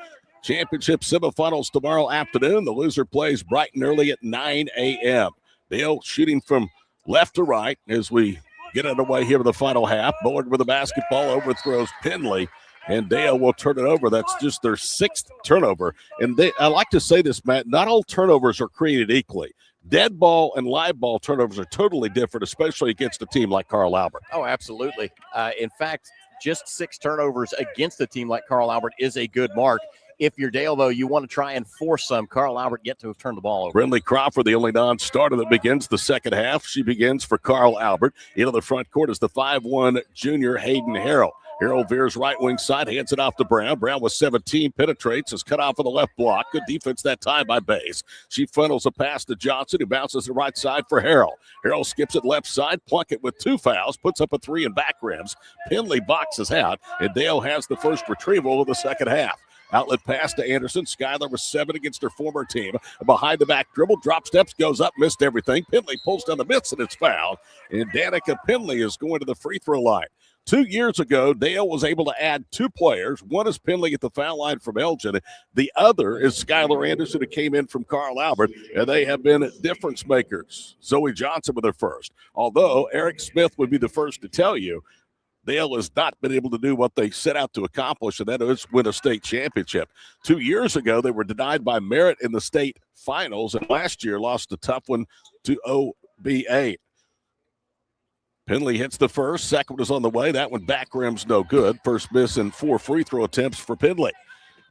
championship semifinals tomorrow afternoon. The loser plays bright and early at 9 a.m. Dale shooting from left to right as we get underway here in the final half. Bullard with the basketball overthrows Penley, and Dale will turn it over. That's just their 6th turnover. And I like to say this, Matt, not all turnovers are created equally. Dead ball and live ball turnovers are totally different, especially against a team like Carl Albert. Oh, absolutely. In fact, just 6 turnovers against a team like Carl Albert is a good mark. If you're Dale, though, you want to try and force some Carl Albert yet to turn the ball over. Brindley Crawford, the only non-starter that begins the second half. She begins for Carl Albert. Into the front court is the 5'1 junior Hayden Harrell. Harrell veers right wing side, hands it off to Brown. Brown with 17, penetrates, is cut off on the left block. Good defense that time by Bays. She funnels a pass to Johnson, who bounces to the right side for Harrell. Harrell skips it left side, Plunkett with 2 fouls, puts up a 3 in back rims. Penley boxes out, and Dale has the first retrieval of the second half. Outlet pass to Anderson. Skylar with 7 against her former team. Behind the back dribble, drop steps, goes up, missed everything. Penley pulls down the mitts, and it's fouled. And Danica Penley is going to the free throw line. 2 years ago, Dale was able to add 2 players. One is Penley at the foul line from Elgin. The other is Skylar Anderson, who came in from Carl Albert, and they have been difference makers. Zoe Johnson with her first. Although Eric Smith would be the first to tell you, Dale has not been able to do what they set out to accomplish, and that is win a state championship. 2 years ago, they were denied by merit in the state finals, and last year lost a tough one to OBA. Penley hits the first. Second was on the way. That one back rim's no good. First miss in 4 free throw attempts for Penley.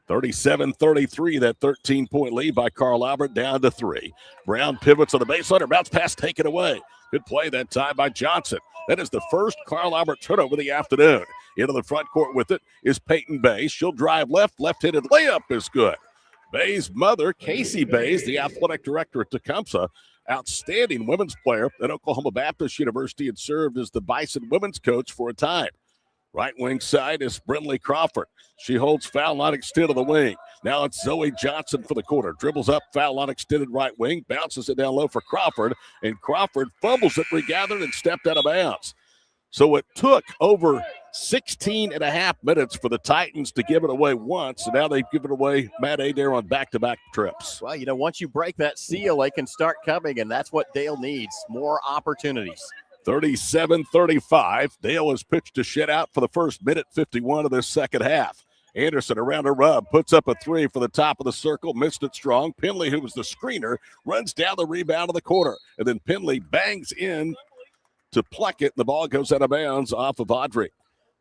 37-33, that 13-point lead by Carl Albert down to 3. Brown pivots on the baseline. Her bounce pass taken away. Good play that time by Johnson. That is the first Carl Albert turnover of the afternoon. Into the front court with it is Peyton Bays. She'll drive left-handed layup is good. Bays' mother, Casey Bays, the athletic director at Tecumseh, outstanding women's player at Oklahoma Baptist University, and served as the Bison women's coach for a time. Right wing side is Brinley Crawford. She holds foul line extended to the wing. Now it's Zoe Johnson for the corner. Dribbles up, foul line extended right wing, bounces it down low for Crawford, and Crawford fumbles it, regathered, and stepped out of bounds. So it took over 16 and a half minutes for the Titans to give it away once, and now they've given away Matt Adair on back-to-back trips. Well, once you break that seal, they can start coming, and that's what Dale needs, more opportunities. 37-35. Dale has pitched a shutout for the first minute 51 of this second half. Anderson around a rub, puts up a 3 for the top of the circle, missed it strong. Penley, who was the screener, runs down the rebound of the corner, and then Penley bangs in to Plunkett. The ball goes out of bounds off of Audrey.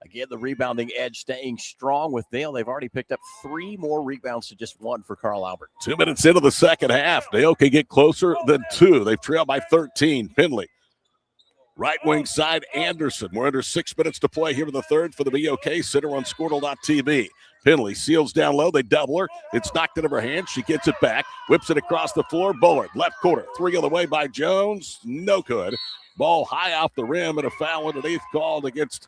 Again, the rebounding edge staying strong with Dale. They've already picked up 3 more rebounds to just 1 for Carl Albert. 2 minutes into the second half. Dale can get closer than 2. They've trailed by 13. Penley. Right wing side, Anderson. We're under 6 minutes to play here in the third for the BOK Center on Squirtle.tv. Penley seals down low. They double her. It's knocked out of her hand. She gets it back. Whips it across the floor. Bullard, left corner. 3 on the way by Jones. No good. Ball high off the rim, and a foul underneath called against,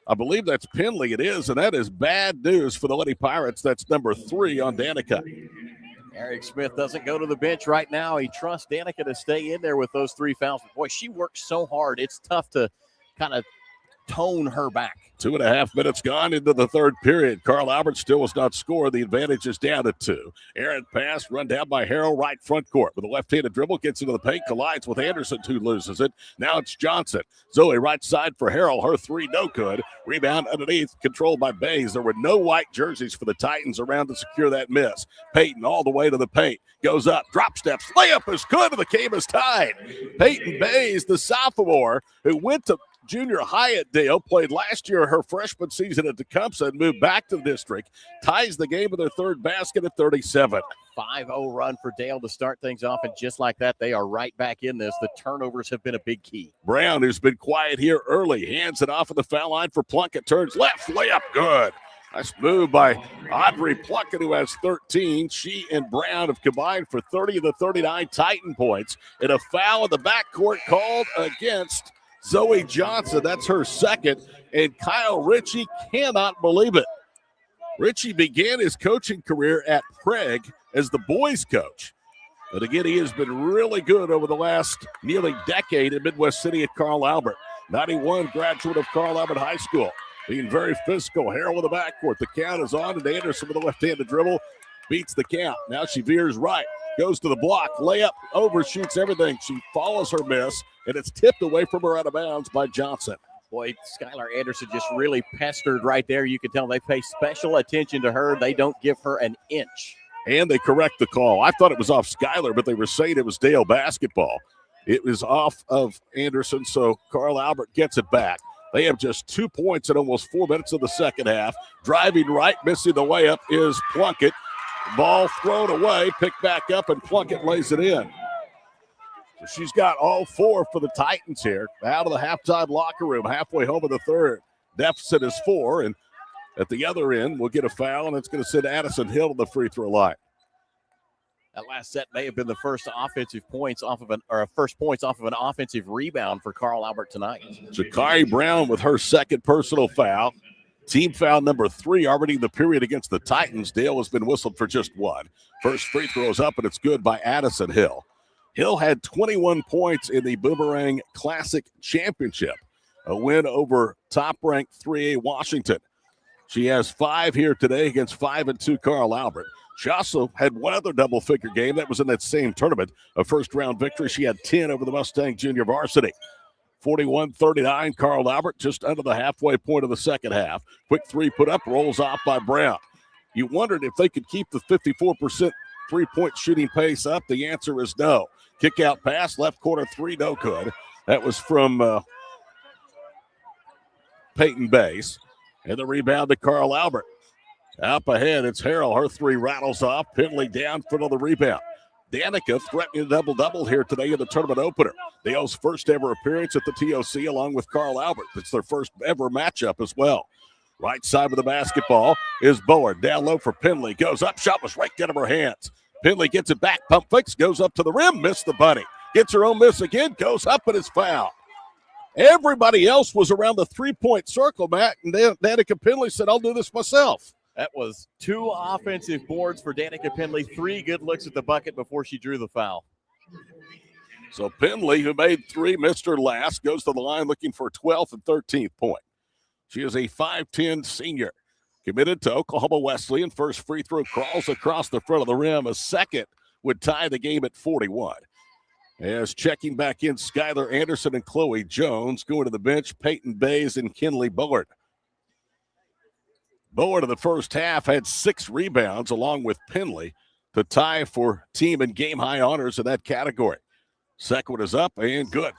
I believe that's Penley. It is, and that is bad news for the Lady Pirates. That's number 3 on Danica. Eric Smith doesn't go to the bench right now. He trusts Danica to stay in there with those 3 fouls. Boy, she works so hard. It's tough to kind of tone her back. 2.5 minutes gone into the third period. Carl Albert still has not scored. The advantage is down to 2. Errant pass run down by Harrell, right front court. With a left-handed dribble, gets into the paint, collides with Anderson, who loses it. Now it's Johnson. Zoe right side for Harrell. Her 3, no good. Rebound underneath, controlled by Bays. There were no white jerseys for the Titans around to secure that miss. Peyton all the way to the paint. Goes up, drop steps, layup is good, and the game is tied. Peyton Bays, the sophomore, who went to junior high at Dale, played last year her freshman season at Tecumseh and moved back to the district, ties the game with their third basket at 37. 5-0 run for Dale to start things off, and just like that, they are right back in this. The turnovers have been a big key. Brown, who's been quiet here early, hands it off of the foul line for Plunkett, turns left, layup good. Nice move by Audrey Plunkett, who has 13. She and Brown have combined for 30 of the 39 Titan points, and a foul in the backcourt called against Zoe Johnson. That's her second, and Kyle Ritchie cannot believe it. Ritchie began his coaching career at Prague as the boys coach. But again, he has been really good over the last nearly decade in Midwest City at Carl Albert. 91 graduate of Carl Albert High School. Being very physical. Harrell in the backcourt. The count is on, and Anderson with a left-handed dribble beats the count. Now she veers right. Goes to the block, layup, overshoots everything. She follows her miss, and it's tipped away from her out of bounds by Johnson. Boy, Skylar Anderson just really pestered right there. You can tell they pay special attention to her. They don't give her an inch. And they correct the call. I thought it was off Skylar, but they were saying it was Dale basketball. It was off of Anderson, so Carl Albert gets it back. They have just 2 points in almost 4 minutes of the second half. Driving right, missing the layup is Plunkett. Ball thrown away, picked back up, and Plunkett lays it in. So she's got all 4 for the Titans here. Out of the halftime locker room, halfway home of the third. deficit is 4. And at the other end, we'll get a foul, and it's going to send Addison Hill to the free throw line. That last set may have been the first points off of an offensive rebound for Carl Albert tonight. Jakari Brown with her second personal foul. Team foul number 3 already in the period against the Titans. Dale has been whistled for just 1. First free throw is up, and it's good by Addison Hill. Hill had 21 points in the Boomerang Classic Championship, a win over top-ranked 3A Washington. She has 5 here today against 5-2 Carl Albert. She also had one other double-figure game that was in that same tournament, a first-round victory. She had 10 over the Mustang Junior Varsity. 41-39, Carl Albert just under the halfway point of the second half. Quick 3 put up, rolls off by Brown. You wondered if they could keep the 54% three-point shooting pace up. The answer is no. Kick-out pass, left corner 3, no good. That was from Peyton Bays. And the rebound to Carl Albert. Up ahead, it's Harrell. Her 3 rattles off. Penley down front of the rebound. Danica threatening a double-double here today in the tournament opener. Dale's first ever appearance at the TOC along with Carl Albert. It's their first ever matchup as well. Right side of the basketball is Bowen. Down low for Penley. Goes up. Shot was raked out of her hands. Penley gets it back. Pump fakes. Goes up to the rim. Missed the bunny. Gets her own miss again. Goes up and is fouled. Everybody else was around the three-point circle, Matt, and Danica Penley said, I'll do this myself. That was 2 offensive boards for Danica Penley, 3 good looks at the bucket before she drew the foul. So Penley, who made 3, missed her last, goes to the line looking for 12th and 13th point. She is a 5'10 senior, committed to Oklahoma Wesleyan. First free throw crawls across the front of the rim. A second would tie the game at 41. As checking back in, Skylar Anderson and Chloe Jones. Going to the bench, Peyton Bays and Kinley Bullard. Bullard in the first half had 6 rebounds along with Penley to tie for team and game high honors in that category. Second one is up and good.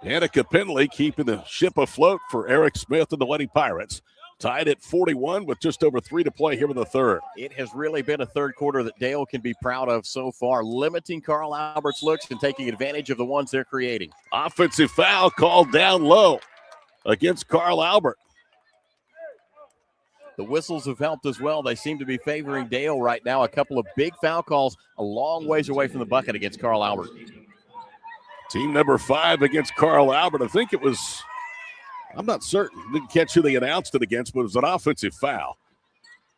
Danica Penley keeping the ship afloat for Eric Smith and the Lady Pirates. Tied at 41 with just over 3 to play here in the third. It has really been a third quarter that Dale can be proud of so far, limiting Carl Albert's looks and taking advantage of the ones they're creating. Offensive foul called down low against Carl Albert. The whistles have helped as well. They seem to be favoring Dale right now. A couple of big foul calls a long ways away from the bucket against Carl Albert. Team number 5 against Carl Albert. I think it was, I'm not certain. Didn't catch who they announced it against, but it was an offensive foul.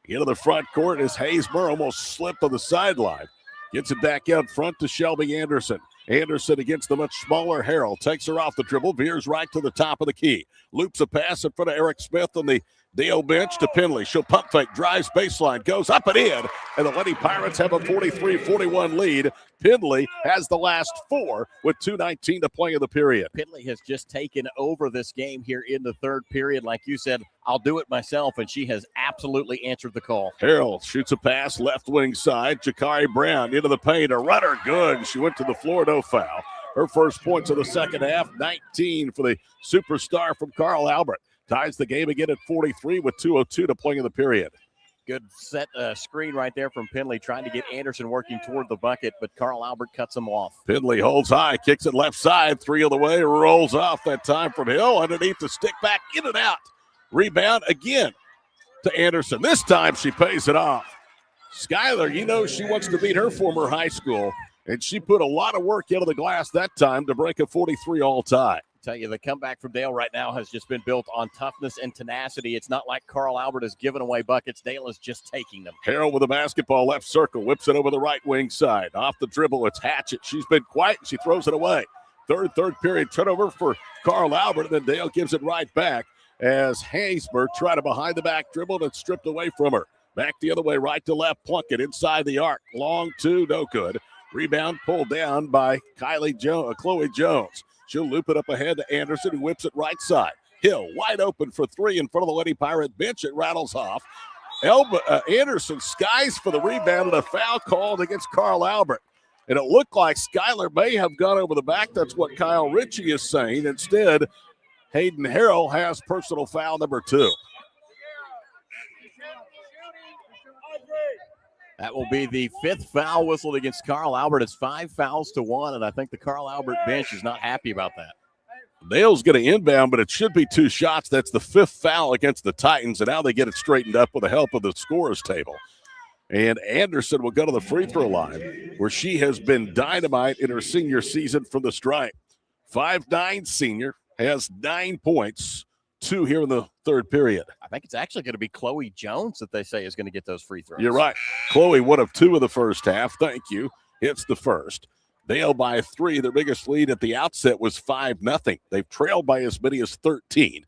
Into the front court as Haysmer almost slipped on the sideline. Gets it back out front to Shelby Anderson. Anderson against the much smaller Harrell. Takes her off the dribble, veers right to the top of the key. Loops a pass in front of Eric Smith on the Dale bench to Penley. She'll pump fake, drives baseline, goes up and in. And the Lady Pirates have a 43-41 lead. Penley has the last 4 with 2:19 to play in the period. Penley has just taken over this game here in the third period. Like you said, I'll do it myself, and she has absolutely answered the call. Harrell shoots a pass left wing side. Jakari Brown into the paint. A runner good. She went to the floor, no foul. Her first points of the second half, 19 for the superstar from Carl Albert. Ties the game again at 43 with 2:02 to play in the period. Good set screen right there from Penley, trying to get Anderson working toward the bucket, but Carl Albert cuts him off. Penley holds high, kicks it left side, 3 on the way, rolls off that time from Hill, underneath the stick back, in and out. Rebound again to Anderson. This time she pays it off. Skylar, you know she wants to beat her former high school, and she put a lot of work into the glass that time to break a 43 all-time. Tell you, the comeback from Dale right now has just been built on toughness and tenacity. It's not like Carl Albert has given away buckets. Dale is just taking them. Harrell with the basketball, left circle, whips it over the right wing side. Off the dribble, it's Hatchett. She's been quiet, and she throws it away. Third period turnover for Carl Albert, and then Dale gives it right back as Haysbert tried a behind-the-back dribble, and it's stripped away from her. Back the other way, right to left, Plunkett inside the arc. Long 2, no good. Rebound pulled down by Chloe Jones. She'll loop it up ahead to Anderson, who whips it right side. Hill wide open for 3 in front of the Lady Pirate bench. It rattles off. Anderson skies for the rebound, and a foul called against Carl Albert. And it looked like Skylar may have gone over the back. That's what Kyle Ritchie is saying. Instead, Hayden Harrell has personal foul number 2. That will be the 5th foul whistled against Carl Albert. It's 5 fouls to 1, and I think the Carl Albert bench is not happy about that. Dale's going to inbound, but it should be 2 shots. That's the 5th foul against the Titans, and now they get it straightened up with the help of the scorer's table. And Anderson will go to the free throw line, where she has been dynamite in her senior season from the stripe. 5'9" senior, has 9 points, 2 here in the third period. I think it's actually going to be Chloe Jones that they say is going to get those free throws. You're right. Chloe, 1 of 2 in the first half. Thank you. Hits the first. Dale by 3. Their biggest lead at the outset was 5-0. They've trailed by as many as 13.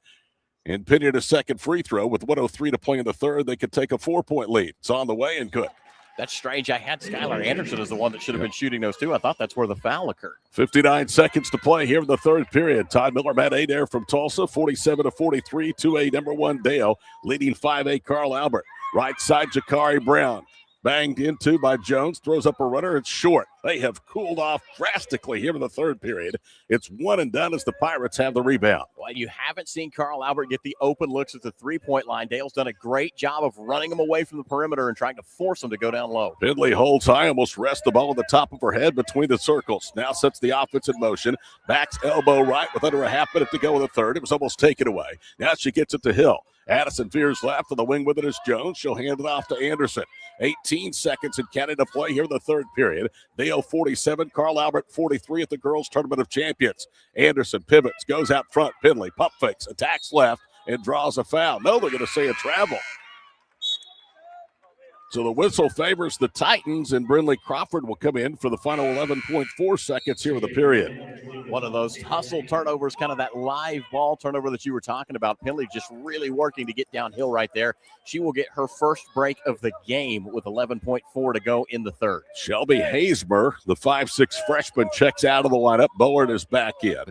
And Pinion a second free throw with 1:03 to play in the third. They could take a 4-point lead. It's on the way and good. That's strange. I had Skylar Anderson as the one that should have been shooting those 2. I thought that's where the foul occurred. 59 seconds to play here in the third period. Todd Miller, Matt Adair from Tulsa, 47-43, 2A number 1 Dale, leading 5A Carl Albert. Right side, Jakari Brown. Banged into by Jones, throws up a runner. It's short. They have cooled off drastically here in the third period. It's 1 and done as the Pirates have the rebound. Well, you haven't seen Carl Albert get the open looks at the three-point line. Dale's done a great job of running them away from the perimeter and trying to force them to go down low. Finley holds high, almost rests the ball on the top of her head between the circles. Now sets the offense in motion. Backs elbow right with under a half minute to go in the third. It was almost taken away. Now she gets it to Hill. Addison veers left on the wing with it is Jones. She'll hand it off to Anderson. 18 seconds and counting to play here in the third period. Dale 47, Carl Albert 43 at the Girls Tournament of Champions. Anderson pivots, goes out front. Finley pump fakes, attacks left, and draws a foul. No, they're going to say a travel. So the whistle favors the Titans, and Brinley Crawford will come in for the final 11.4 seconds here of the period. One of those hustle turnovers, kind of that live ball turnover that you were talking about. Penley just really working to get downhill right there. She will get her first break of the game with 11.4 to go in the third. Shelby Hazemer, the 5'6" freshman, checks out of the lineup. Bullard is back in.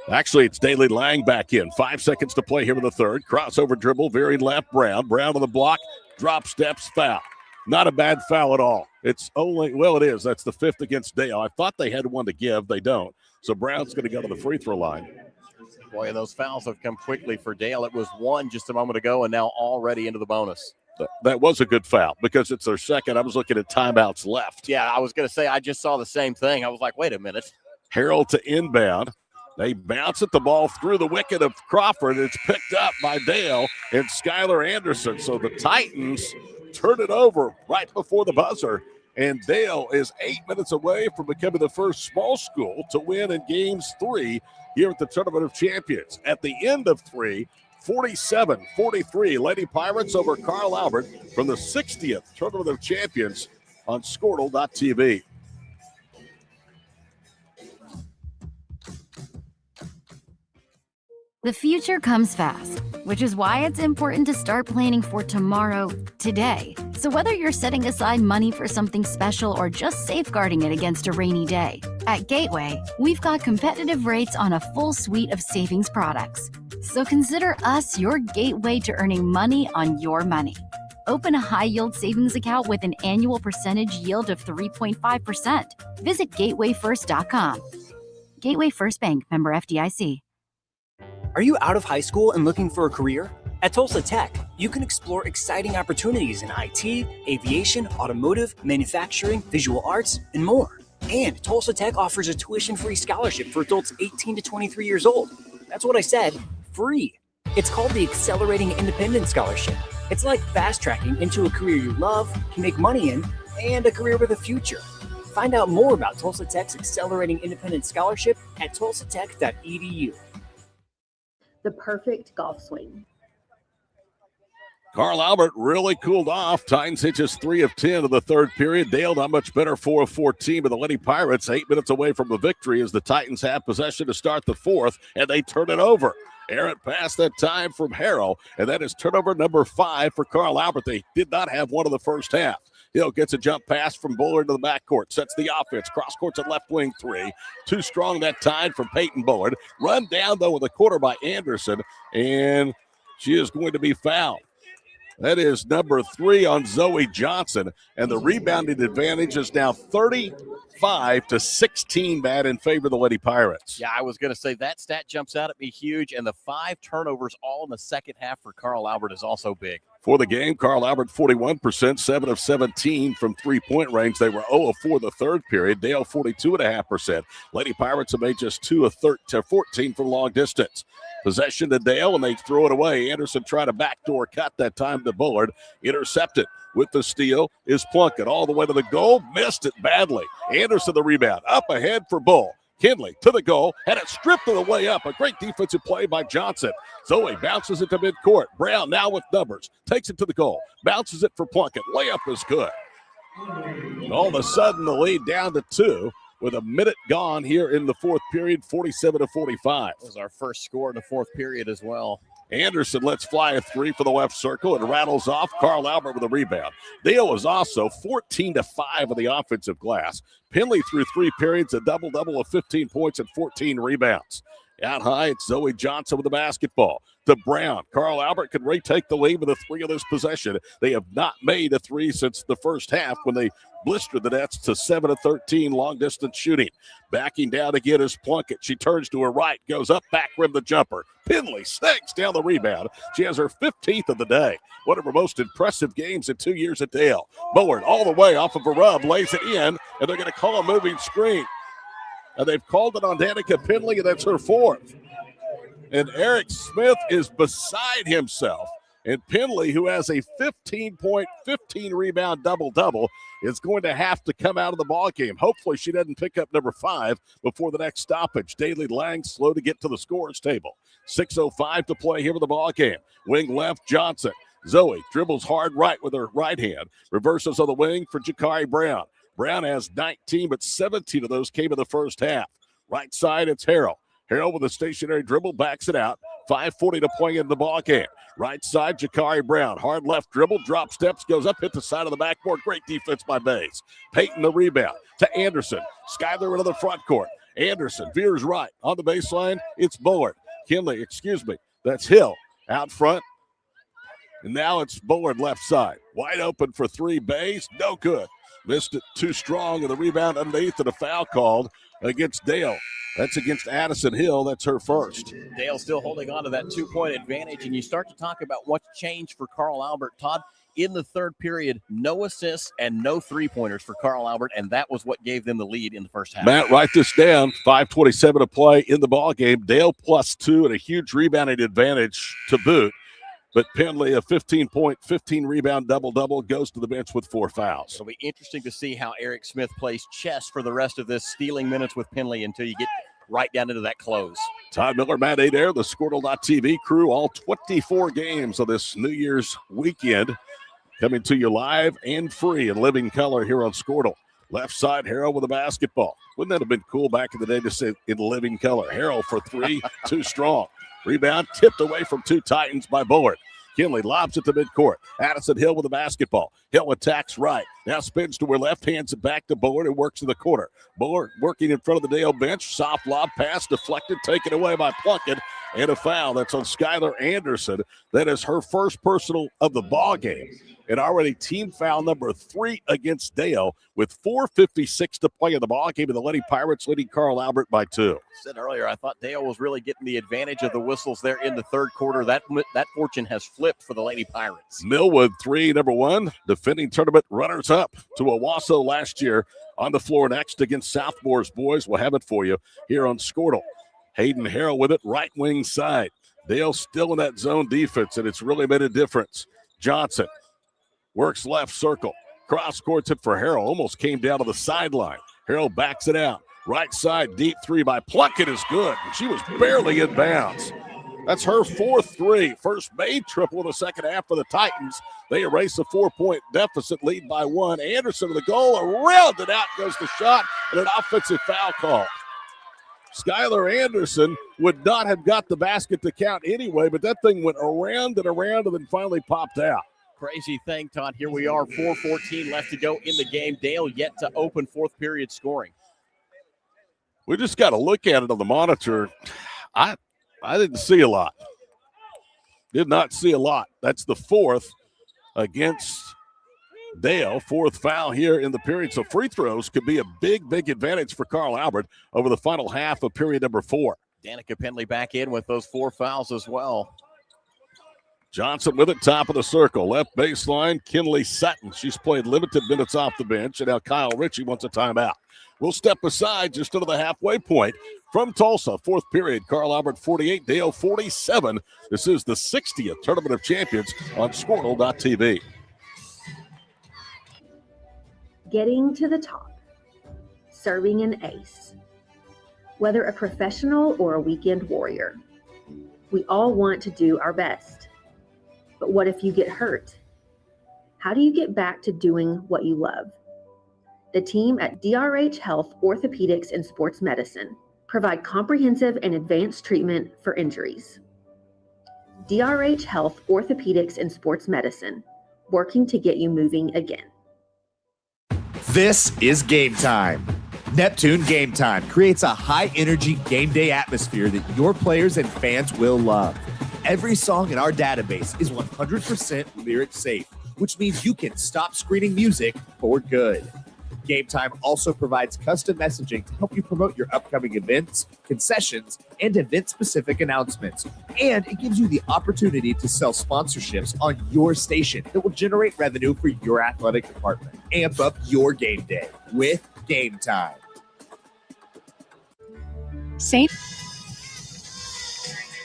Actually, it's Daly Lang back in. 5 seconds to play here in the third. Crossover dribble, veering left, Brown. Brown on the block. Drop steps, foul. Not a bad foul at all. It's only, well, it is. That's the 5th against Dale. I thought they had one to give. They don't. So Brown's going to go to the free throw line. Boy, those fouls have come quickly for Dale. It was 1 just a moment ago, and now already into the bonus. That was a good foul because it's their second. I was looking at timeouts left. Yeah, I was going to say, I just saw the same thing. I was like, wait a minute. Harrell to inbound. They bounce at the ball through the wicket of Crawford. It's picked up by Dale and Skylar Anderson. So the Titans turn it over right before the buzzer. And Dale is 8 minutes away from becoming the first small school to win in games 3 here at the Tournament of Champions. At the end of 3, 47-43, Lady Pirates over Carl Albert from the 60th Tournament of Champions on Squirtle.tv. The future comes fast, which is why it's important to start planning for tomorrow, today. So whether you're setting aside money for something special or just safeguarding it against a rainy day, at Gateway, we've got competitive rates on a full suite of savings products. So consider us your gateway to earning money on your money. Open a high-yield savings account with an annual percentage yield of 3.5%. Visit gatewayfirst.com. Gateway First Bank, member FDIC. Are you out of high school and looking for a career? At Tulsa Tech, you can explore exciting opportunities in IT, aviation, automotive, manufacturing, visual arts, and more. And Tulsa Tech offers a tuition-free scholarship for adults 18 to 23 years old. That's what I said, free. It's called the Accelerating Independent Scholarship. It's like fast-tracking into a career you love, can make money in, and a career with a future. Find out more about Tulsa Tech's Accelerating Independent Scholarship at tulsatech.edu. The perfect golf swing. Carl Albert really cooled off. Titans hitches 3 of 10 of the third period. Dale not much better, 4 of 14, but the Lady Pirates 8 minutes away from the victory as the Titans have possession to start the fourth, and they turn it over. Errant pass that time from Harrell, and that is turnover number 5 for Carl Albert. They did not have one in the first half. Hill gets a jump pass from Bullard to the backcourt, sets the offense. Cross court's at left wing 3. Too strong that time from Peyton Bullard. Run down, though, with a quarter by Anderson, and she is going to be fouled. That is number 3 on Zoe Johnson, and the rebounding advantage is now 35-16, Matt, in favor of the Lady Pirates. Yeah, I was going to say that stat jumps out at me huge, and the 5 turnovers all in the second half for Carl Albert is also big. For the game, Carl Albert 41%, 7 of 17 from three-point range. They were 0 of 4 the third period. Dale 42.5%. Lady Pirates have made just 2 of 14 from long distance. Possession to Dale, and they throw it away. Anderson tried a backdoor cut that time to Bullard. Intercepted. With the steal is Plunkett all the way to the goal. Missed it badly. Anderson the rebound. Up ahead for Bull. Kinley to the goal, had it stripped of the way up. A great defensive play by Johnson. Zoe bounces it to midcourt. Brown now with numbers. Takes it to the goal. Bounces it for Plunkett. Layup is good. And all of a sudden, the lead down to 2 with a minute gone here in the fourth period, 47-45. That was our first score in the fourth period as well. Anderson lets fly a 3 for the left circle. It rattles off. Carl Albert with a rebound. Dale was also 14-5 on the offensive glass. Penley through 3 periods, a double-double of 15 points and 14 rebounds. Out high, it's Zoe Johnson with the basketball. To Brown. Carl Albert can retake the lead with a 3 of this possession. They have not made a 3 since the first half when they blistered the Nets to 7 of 13 long-distance shooting. Backing down again is Plunkett. She turns to her right, goes up, back rim the jumper. Penley snags down the rebound. She has her 15th of the day. One of her most impressive games in 2 years at Dale. Bullard all the way off of a rub, lays it in, and they're going to call a moving screen. And they've called it on Danica Penley, and that's her 4th. And Eric Smith is beside himself. And Penley, who has a 15-point, 15-rebound double-double, is going to have to come out of the ballgame. Hopefully she doesn't pick up number 5 before the next stoppage. Daly Lang slow to get to the scorer's table. 6:05 to play here with the ballgame. Wing left, Johnson. Zoe dribbles hard right with her right hand. Reverses on the wing for Jakari Brown. Brown has 19, but 17 of those came in the first half. Right side, it's Harrell. Harrell with a stationary dribble, backs it out. 5:40 to play in the ballgame. Right side, Jakari Brown. Hard left dribble, drop steps, goes up, hit the side of the backboard. Great defense by Bays. Peyton the rebound to Anderson. Skyler into the front court. Anderson veers right. On the baseline, it's Bullard. Kinley, that's Hill out front. And now it's Bullard left side. Wide open for 3, Bays. No good. Missed it too strong, and the rebound underneath and a foul called against Dale. That's against Addison Hill. That's her first. Dale still holding on to that 2-point advantage, and you start to talk about what's changed for Carl Albert. Todd, in the third period, no assists and no three-pointers for Carl Albert, and that was what gave them the lead in the first half. Matt, write this down. 5:27 to play in the ballgame. Dale +2 and a huge rebounding advantage to boot. But Penley, a 15-point, 15-rebound double-double, goes to the bench with 4 fouls. It'll be interesting to see how Eric Smith plays chess for the rest of this, stealing minutes with Penley until you get right down into that close. Todd Miller, Matt Adair, the Squirtle.tv crew, all 24 games of this New Year's weekend coming to you live and free in living color here on Squirtle. Left side, Harrell with a basketball. Wouldn't that have been cool back in the day to say in living color? Harrell for 3, too strong. Rebound tipped away from 2 Titans by Bullard. Kinley lobs it to midcourt. Addison Hill with the basketball. Hill attacks right. Now spins to her left, hands it back to Bullard and works in the corner. Bullard working in front of the Dale bench. Soft lob pass deflected, taken away by Plunkett. And a foul. That's on Skylar Anderson. That is her first personal of the ball game. And already team foul number 3 against Dale with 4:56 to play in the ball game. And the Lady Pirates leading Carl Albert by 2. I said earlier, I thought Dale was really getting the advantage of the whistles there in the third quarter. That fortune has flipped for the Lady Pirates. Millwood 3, number 1, defending tournament runners-up to Owasso last year. On the floor next against Southmore's boys. We'll have it for you here on Squirtle. Hayden Harrell with it, right wing side. Dale still in that zone defense, and it's really made a difference. Johnson works left circle. Cross courts it for Harrell. Almost came down to the sideline. Harrell backs it out. Right side, deep 3 by Plunkett is good. She was barely in bounds. That's her 4th 3. First made triple in the second half for the Titans. They erase a 4-point deficit, lead by 1. Anderson to the goal, around it out goes the shot, and an offensive foul call. Skylar Anderson would not have got the basket to count anyway, but that thing went around and then finally popped out. Crazy thing, Todd. Here we are, 4:14 left to go in the game. Dale yet to open fourth period scoring. We just got to look at it on the monitor. I didn't see a lot. Did not see a lot. That's the 4th against Dale. 4th foul here in the period. So free throws could be a big, big advantage for Carl Albert over the final half of period number 4. Danica Penley back in with those 4 fouls as well. Johnson with it, top of the circle. Left baseline, Kinley Sutton. She's played limited minutes off the bench, and now Kyle Ritchie wants a timeout. We'll step aside just into the halfway point from Tulsa. Fourth period, Carl Albert 48, Dale 47. This is the 60th Tournament of Champions on Squirtle.tv. Getting to the top, serving an ace. Whether a professional or a weekend warrior, we all want to do our best. But what if you get hurt? How do you get back to doing what you love? The team at DRH Health Orthopedics and Sports Medicine provide comprehensive and advanced treatment for injuries. DRH Health Orthopedics and Sports Medicine, working to get you moving again. This is Game Time. Neptune Game Time creates a high-energy game day atmosphere that your players and fans will love. Every song in our database is 100% lyric safe, which means you can stop screening music for good. Game Time also provides custom messaging to help you promote your upcoming events, concessions, and event-specific announcements. And it gives you the opportunity to sell sponsorships on your station that will generate revenue for your athletic department. Amp up your game day with Game Time. Safe.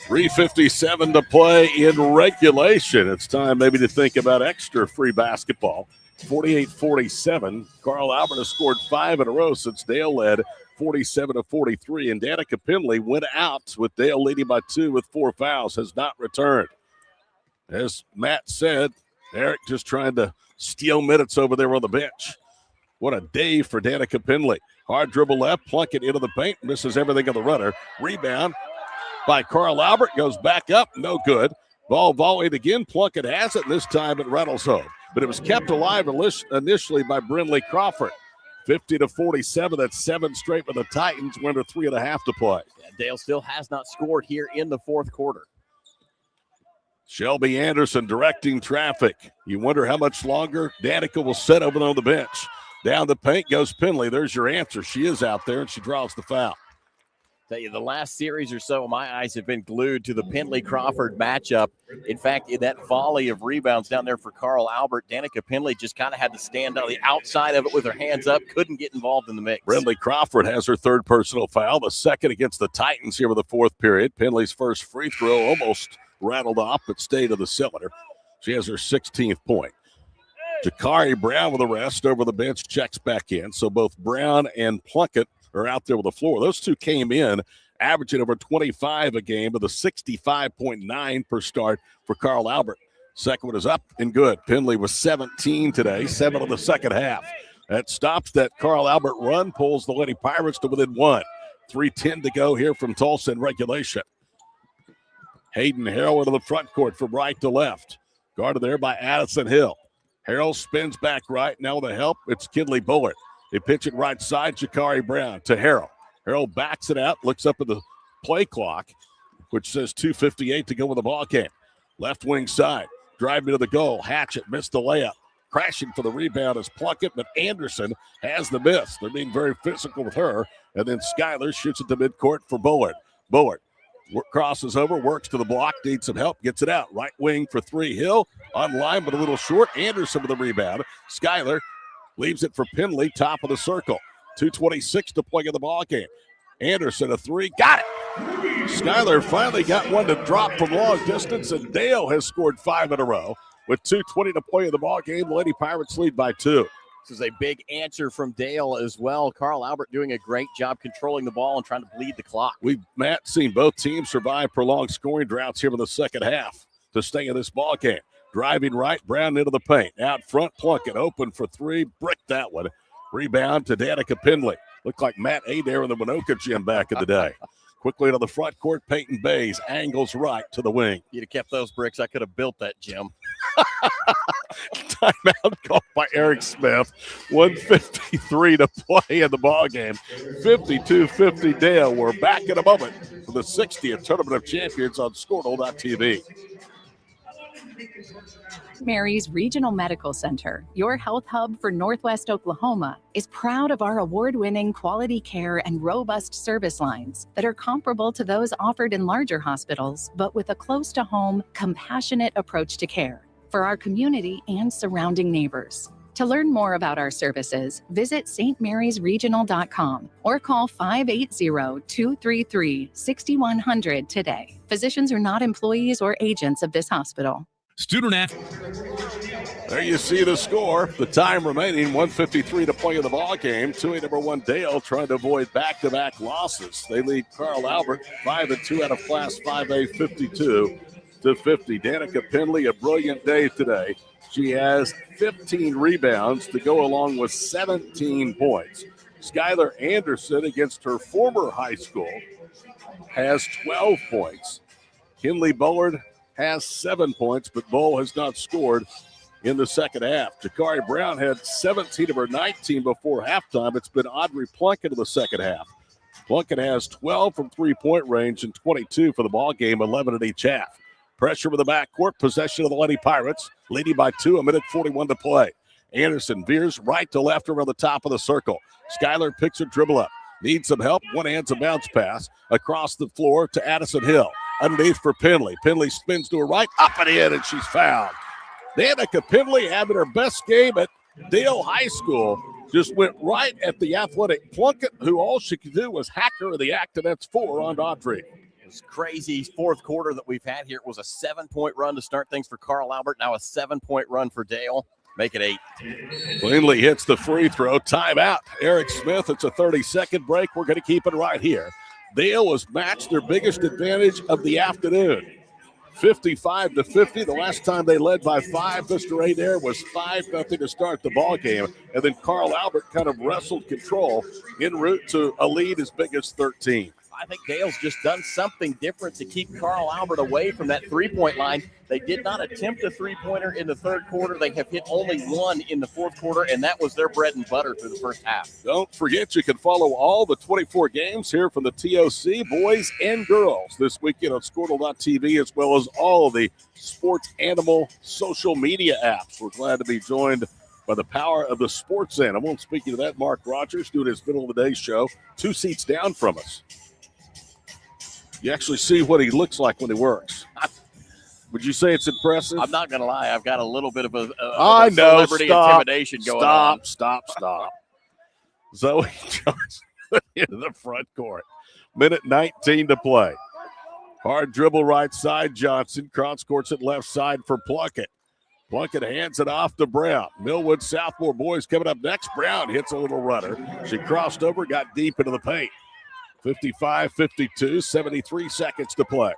3:57 to play in regulation. It's time maybe to think about extra free basketball. 48-47. Carl Albert has scored 5 in a row since Dale led 47-43. And Danica Penley went out with Dale leading by 2 with 4 fouls, has not returned. As Matt said, Eric just trying to steal minutes over there on the bench. What a day for Danica Penley. Hard dribble left, Plunkett into the paint, misses everything on the runner. Rebound by Carl Albert, goes back up, no good. Ball volleyed again, Plunkett has it, and this time it rattles home. But it was kept alive initially by Brinley Crawford. 50-47, that's 7 straight for the Titans, we're under 3.5 to play. Yeah, Dale still has not scored here in the fourth quarter. Shelby Anderson directing traffic. You wonder how much longer Danica will sit over on the bench. Down the paint goes Penley. There's your answer. She is out there, and she draws the foul. Tell you, the last series or so, my eyes have been glued to the Penley-Crawford matchup. In fact, in that volley of rebounds down there for Carl Albert, Danica Penley just kind of had to stand on the outside of it with her hands up, couldn't get involved in the mix. Brinley Crawford has her 3rd personal foul, the 2nd against the Titans here with the 4th period. Penley's first free throw almost rattled off, but stayed in the cylinder. She has her 16th point. Jakari Brown with the rest over the bench, checks back in. So both Brown and Plunkett are out there with the floor. Those two came in averaging over 25 a game with a 65.9 per start for Carl Albert. Second one is up and good. Penley was 17 today, 7 in the second half. That stops that Carl Albert run, pulls the Lady Pirates to within 1. 3:10 to go here from Tulsa in regulation. Hayden Harrell into the front court from right to left. Guarded there by Addison Hill. Harrell spins back right. Now with the help, it's Kinley Bullard. They pitch it right side, Jakari Brown to Harrell. Harrell backs it out, looks up at the play clock, which says 2:58 to go in the ball game. Left wing side, driving to the goal. Hatchett missed the layup. Crashing for the rebound is Plunkett, but Anderson has the miss. They're being very physical with her. And then Skyler shoots at the midcourt for Bullard. Bullard crosses over, works to the block, needs some help, gets it out. Right wing for 3, Hill. On line, but a little short. Anderson with the rebound. Skyler leaves it for Penley, top of the circle. 2:26 to play in the ball game. Anderson, a 3, got it. Skyler finally got one to drop from long distance, and Dale has scored 5 in a row. With 2:20 to play in the ball game, the Lady Pirates lead by 2. This is a big answer from Dale as well. Carl Albert doing a great job controlling the ball and trying to bleed the clock. We've, Matt, seen both teams survive prolonged scoring droughts here in the second half to stay in this ball game. Driving right, Brown into the paint. Out front, Plunkett open for 3, bricked that one. Rebound to Danica Penley. Looked like Matt Adair in the Winoka gym back in the day. Quickly to the front court, Peyton Bays angles right to the wing. You'd have kept those bricks. I could have built that gym. Timeout called by Eric Smith. 1:53 to play in the ballgame. 52-50 Dale. We're back in a moment for the 60th Tournament of Champions on Squirtle.tv. St. Mary's Regional Medical Center, your health hub for Northwest Oklahoma, is proud of our award-winning quality care and robust service lines that are comparable to those offered in larger hospitals, but with a close-to-home, compassionate approach to care for our community and surrounding neighbors. To learn more about our services, visit stmarysregional.com or call 580-233-6100 today. Physicians are not employees or agents of this hospital. There you see the score. The time remaining, 1:53 to play in the ball game. 2A number 1 Dale trying to avoid back-to-back losses. They lead Carl Albert 5-2 out of Class 5A, 52-50. Danica Penley, a brilliant day today. She has 15 rebounds to go along with 17 points. Skylar Anderson, against her former high school, has 12 points. Kinley Bullard has 7 points, but Bull has not scored in the second half. Jakari Brown had 17 of her 19 before halftime. It's been Audrey Plunkett in the second half. Plunkett has 12 from three-point range and 22 for the ball game, 11 at each half. Pressure with the backcourt, possession of the Lady Pirates, leading by 2, 1:41 to play. Anderson veers right to left around the top of the circle. Skylar picks a dribble up. Needs some help. One hand's a bounce pass across the floor to Addison Hill. Underneath for Penley. Penley spins to her right, up and in, and she's fouled. Danica Penley, having her best game at Dale High School, just went right at the athletic Plunkett, who all she could do was hack her of the act, and that's 4 on Audrey. Crazy fourth quarter that we've had here. It was a 7-point run to start things for Carl Albert. Now a 7-point run for Dale. Make it 8. Cleanly hits the free throw. Timeout. Eric Smith. It's a 30-second break. We're going to keep it right here. Dale has matched their biggest advantage of the afternoon. 55-50. The last time they led by 5, Mr. Adair, was 5-0 to start the ball game. And then Carl Albert kind of wrestled control en route to a lead as big as 13. I think Dale's just done something different to keep Carl Albert away from that three-point line. They did not attempt a three-pointer in the third quarter. They have hit only one in the fourth quarter, and that was their bread and butter through the first half. Don't forget, you can follow all the 24 games here from the TOC, boys and girls, this weekend on Squirtle.tv, as well as all the Sports Animal social media apps. We're glad to be joined by the power of the Sports Animal. And speaking of that, Mark Rogers doing his middle of the day show, 2 seats down from us. You actually see what he looks like when he works. Would you say it's impressive? I'm not going to lie. I've got a little bit of a celebrity intimidation going on. Stop. Zoe Johnson into the front court. Minute 19 to play. Hard dribble right side, Johnson. Cross courts it left side for Plunkett. Plunkett hands it off to Brown. Millwood Southmore boys coming up next. Brown hits a little runner. She crossed over, got deep into the paint. 55-52, 73 seconds to play.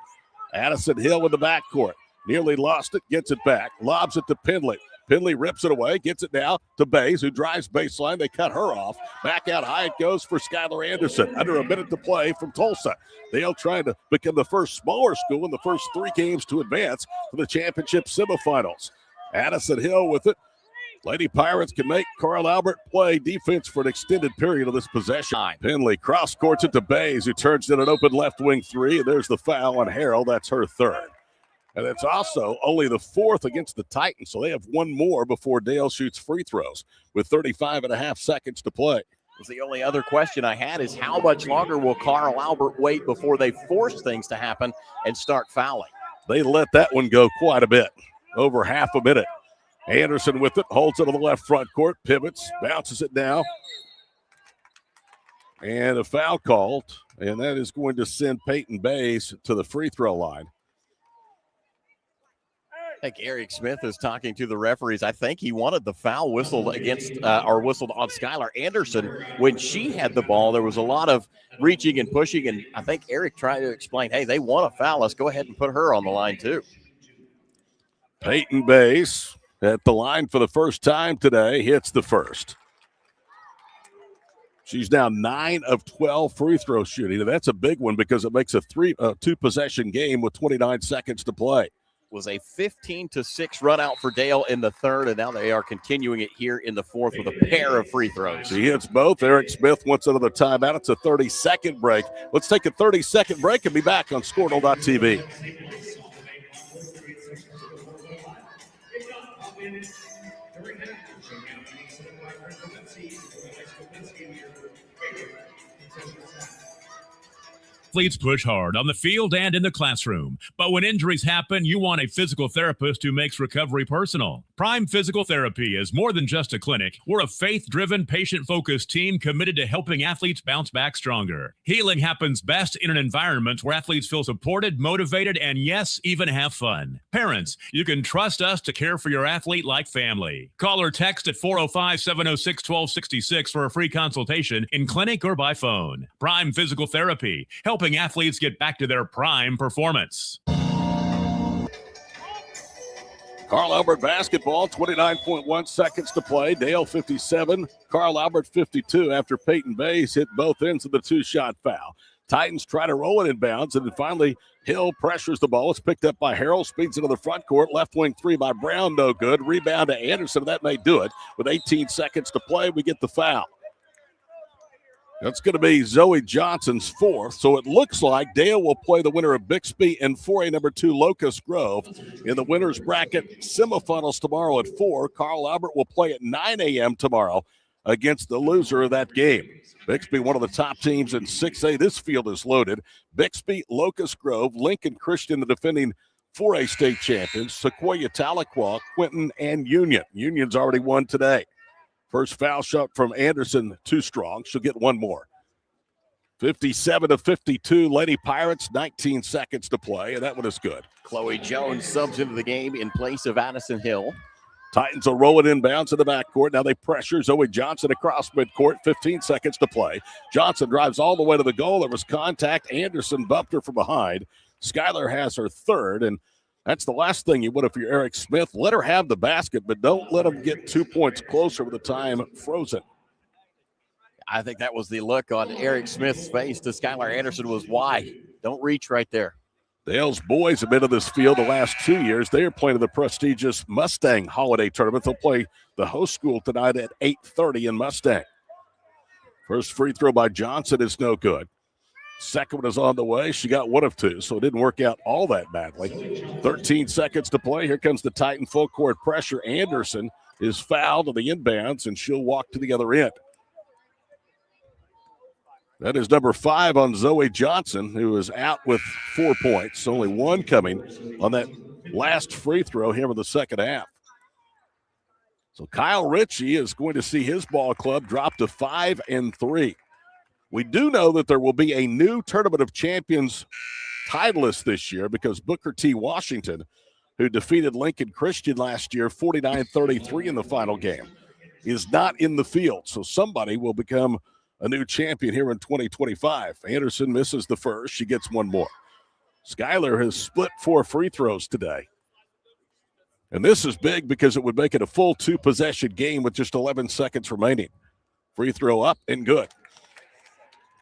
Addison Hill with the backcourt. Nearly lost it, gets it back. Lobs it to Penley. Penley rips it away, gets it now to Bays, who drives baseline. They cut her off. Back out high it goes for Skylar Anderson. Under a minute to play from Tulsa. Dale trying to become the first smaller school in the first 3 games to advance to the championship semifinals. Addison Hill with it. Lady Pirates can make Carl Albert play defense for an extended period of this possession. Penley cross courts it to Bays, who turns in an open left wing 3. And there's the foul on Harrell. That's her 3rd. And it's also only the 4th against the Titans. So they have 1 more before Dale shoots free throws with 35.5 seconds to play. The only other question I had is how much longer will Carl Albert wait before they force things to happen and start fouling? They let that one go quite a bit, over half a minute. Anderson with it, holds it on the left front court, pivots, bounces it now. And a foul called, and that is going to send Peyton Bays to the free throw line. I think Eric Smith is talking to the referees. I think he wanted the foul whistled against or whistled on Skylar Anderson. When she had the ball, there was a lot of reaching and pushing, and I think Eric tried to explain, hey, they want a foul. Let's go ahead and put her on the line too. Peyton Bays at the line for the first time today, hits the first. She's now 9 of 12 free throw shooting, and that's a big one because it makes a 2-possession game with 29 seconds to play. Was a 15-6 run out for Dale in the third, and now they are continuing it here in the fourth with a pair of free throws. She hits both. Eric Smith wants another timeout. It's a 30-second break. Let's take a 30-second break and be back on Squirtle.tv. Athletes push hard on the field and in the classroom. But when injuries happen, you want a physical therapist who makes recovery personal. Prime Physical Therapy is more than just a clinic. We're a faith-driven, patient-focused team committed to helping athletes bounce back stronger. Healing happens best in an environment where athletes feel supported, motivated, and yes, even have fun. Parents, you can trust us to care for your athlete like family. Call or text at 405-706-1266 for a free consultation in clinic or by phone. Prime Physical Therapy, helping athletes get back to their prime performance. Carl Albert basketball, 29.1 seconds to play. Dale 57, Carl Albert 52 after Peyton Bays hit both ends of the two-shot foul. Titans try to roll it inbounds, and then finally Hill pressures the ball. It's picked up by Harrell, speeds into the front court. Left wing three by Brown, no good. Rebound to Anderson. That may do it. With 18 seconds to play, we get the foul. That's going to be Zoe Johnson's fourth. So it looks like Dale will play the winner of Bixby and 4A number 2 Locust Grove in the winner's bracket semifinals tomorrow at 4. Carl Albert will play at 9 a.m. tomorrow against the loser of that game. Bixby, one of the top teams in 6A. This field is loaded. Bixby, Locust Grove, Lincoln Christian, the defending 4A state champions, Sequoia Tahlequah, Quinton, and Union. Union's already won today. First foul shot from Anderson, too strong. She'll get one more. 57-52, Lady Pirates, 19 seconds to play, and that one is good. Chloe Jones subs into the game in place of Addison Hill. Titans will roll it inbounds to the backcourt. Now they pressure Zoe Johnson across midcourt, 15 seconds to play. Johnson drives all the way to the goal. There was contact. Anderson bumped her from behind. Skylar has her third, and that's the last thing you would if you're Eric Smith. Let her have the basket, but don't let them get 2 points closer with the time frozen. I think that was the look on Eric Smith's face to Skylar Anderson was why. Don't reach right there. Dale's boys have been in this field the last 2 years. They are playing in the prestigious Mustang Holiday Tournament. They'll play the host school tonight at 8:30 in Mustang. First free throw by Johnson is no good. Second one is on the way. She got one of two, so it didn't work out all that badly. 13 seconds to play. Here comes the Titan full court pressure. Anderson is fouled on the inbounds, and she'll walk to the other end. That is number 5 on Zoe Johnson, who is out with 4 points. Only one coming on that last free throw here in the second half. So Kyle Ritchie is going to see his ball club drop to 5-3. We do know that there will be a new Tournament of Champions titleist this year because Booker T. Washington, who defeated Lincoln Christian last year 49-33 in the final game, is not in the field. So somebody will become a new champion here in 2025. Anderson misses the first. She gets one more. Skylar has split 4 free throws today. And this is big because it would make it a full 2-possession game with just 11 seconds remaining. Free throw up and good.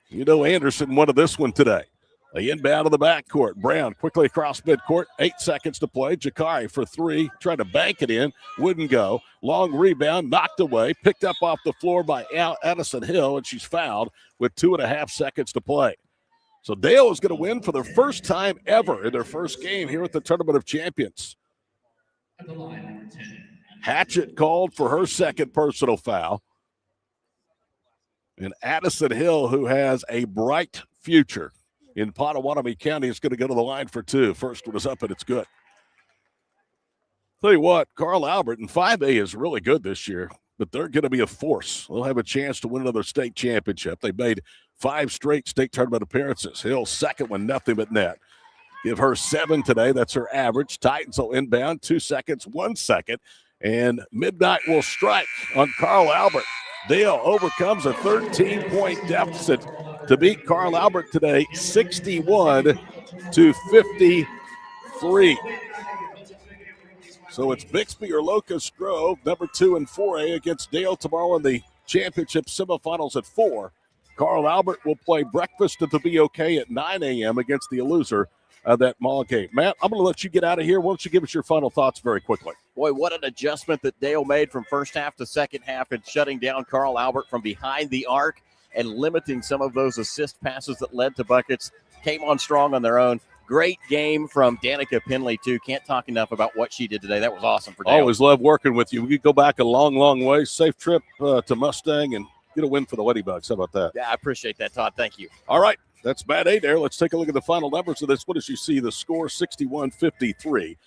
You know Anderson wanted this one today. They inbound to the backcourt. Brown quickly across midcourt. 8 seconds to play. Jakari for 3. Tried to bank it in. Wouldn't go. Long rebound. Knocked away. Picked up off the floor by Addison Hill, and she's fouled with 2.5 seconds to play. So Dale is going to win for the first time ever in their first game here at the Tournament of Champions. Hatchett called for her second personal foul. And Addison Hill, who has a bright future in Pottawatomie County, is going to go to the line for 2. First one is up, and it's good. Tell you what, Carl Albert in 5A is really good this year, but they're going to be a force. They'll have a chance to win another state championship. They made 5 straight state tournament appearances. Hill's second one, nothing but net. Give her 7 today. That's her average. Titans will inbound 2 seconds, 1 second, and midnight will strike on Carl Albert. Dale overcomes a 13-point deficit to beat Carl Albert today, 61-53. So it's Bixby or Locust Grove, number 2 and 4A against Dale tomorrow in the championship semifinals at 4. Carl Albert will play breakfast at the BOK at 9 a.m. against the loser of that mall game. Matt, I'm going to let you get out of here. Why don't you give us your final thoughts very quickly? Boy, what an adjustment that Dale made from first half to second half and shutting down Carl Albert from behind the arc and limiting some of those assist passes that led to buckets. Came on strong on their own. Great game from Danica Penley, too. Can't talk enough about what she did today. That was awesome for Dale. Always love working with you. We could go back a long, long way. Safe trip to Mustang and get a win for the Ladybugs. How about that? Yeah, I appreciate that, Todd. Thank you. All right. That's Matt Adair. Let's take a look at the final numbers of this. What does you see? The score 61-53.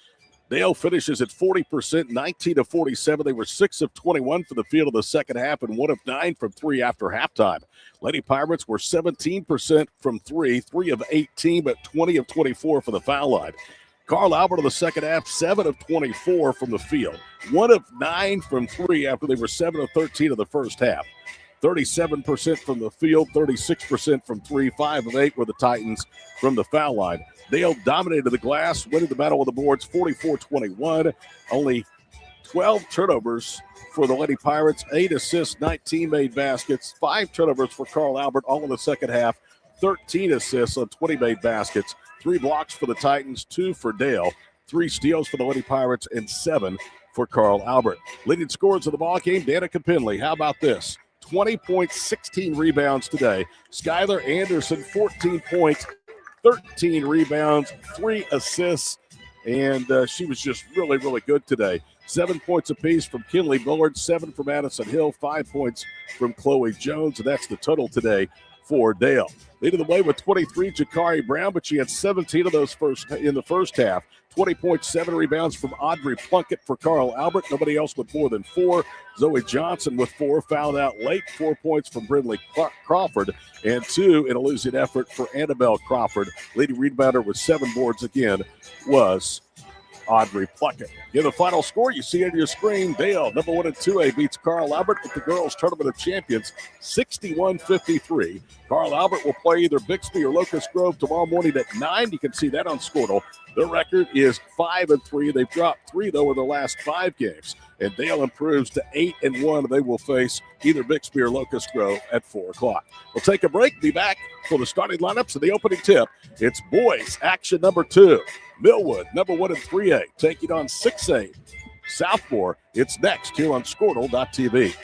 Dale finishes at 40%, 19-47. They were 6 of 21 for the field in the second half and 1 of 9 from 3 after halftime. Lady Pirates were 17% from 3, 3 of 18, but 20 of 24 for the foul line. Carl Albert in the second half, 7 of 24 from the field, 1 of 9 from 3 after they were 7 of 13 in the first half. 37% from the field, 36% from 3, 5 of 8 were the Titans from the foul line. Dale dominated the glass, winning the battle of the boards 44-21. Only 12 turnovers for the Lady Pirates, 8 assists, 19 made baskets, 5 turnovers for Carl Albert, all in the second half, 13 assists on 20 made baskets, 3 blocks for the Titans, 2 for Dale, 3 steals for the Lady Pirates, and 7 for Carl Albert. Leading scorers of the ball game, Danica Penley. How about this? 20 points, 16 rebounds today. Skylar Anderson, 14 points, 13 rebounds, 3 assists, and she was just really, really good today. 7 points apiece from Kinley Bullard, 7 from Addison Hill, 5 points from Chloe Jones, and that's the total today for Dale. Leading the way with 23, Jakari Brown, but she had 17 of those in the first half. 20.7 rebounds from Audrey Plunkett for Carl Albert. Nobody else with more than 4. Zoe Johnson with 4, fouled out late. 4 points from Brindley Crawford, and 2 in a losing effort for Annabelle Crawford. Leading rebounder with 7 boards again was Audrey Plunkett. In the final score, you see on your screen, Dale, number 1 and 2A, beats Carl Albert with the girls' Tournament of Champions, 61-53. Carl Albert will play either Bixby or Locust Grove tomorrow morning at 9. You can see that on Squirtle. Their record is 5-3. They've dropped 3, though, in their last 5 games. And Dale improves to 8-1. They will face either Bixby or Locust Grove at 4 o'clock. We'll take a break. Be back for the starting lineups and the opening tip. It's boys action number 2. Millwood, number 1 and 3A, taking on 6A Southmore. It's next here on Squirtle.tv.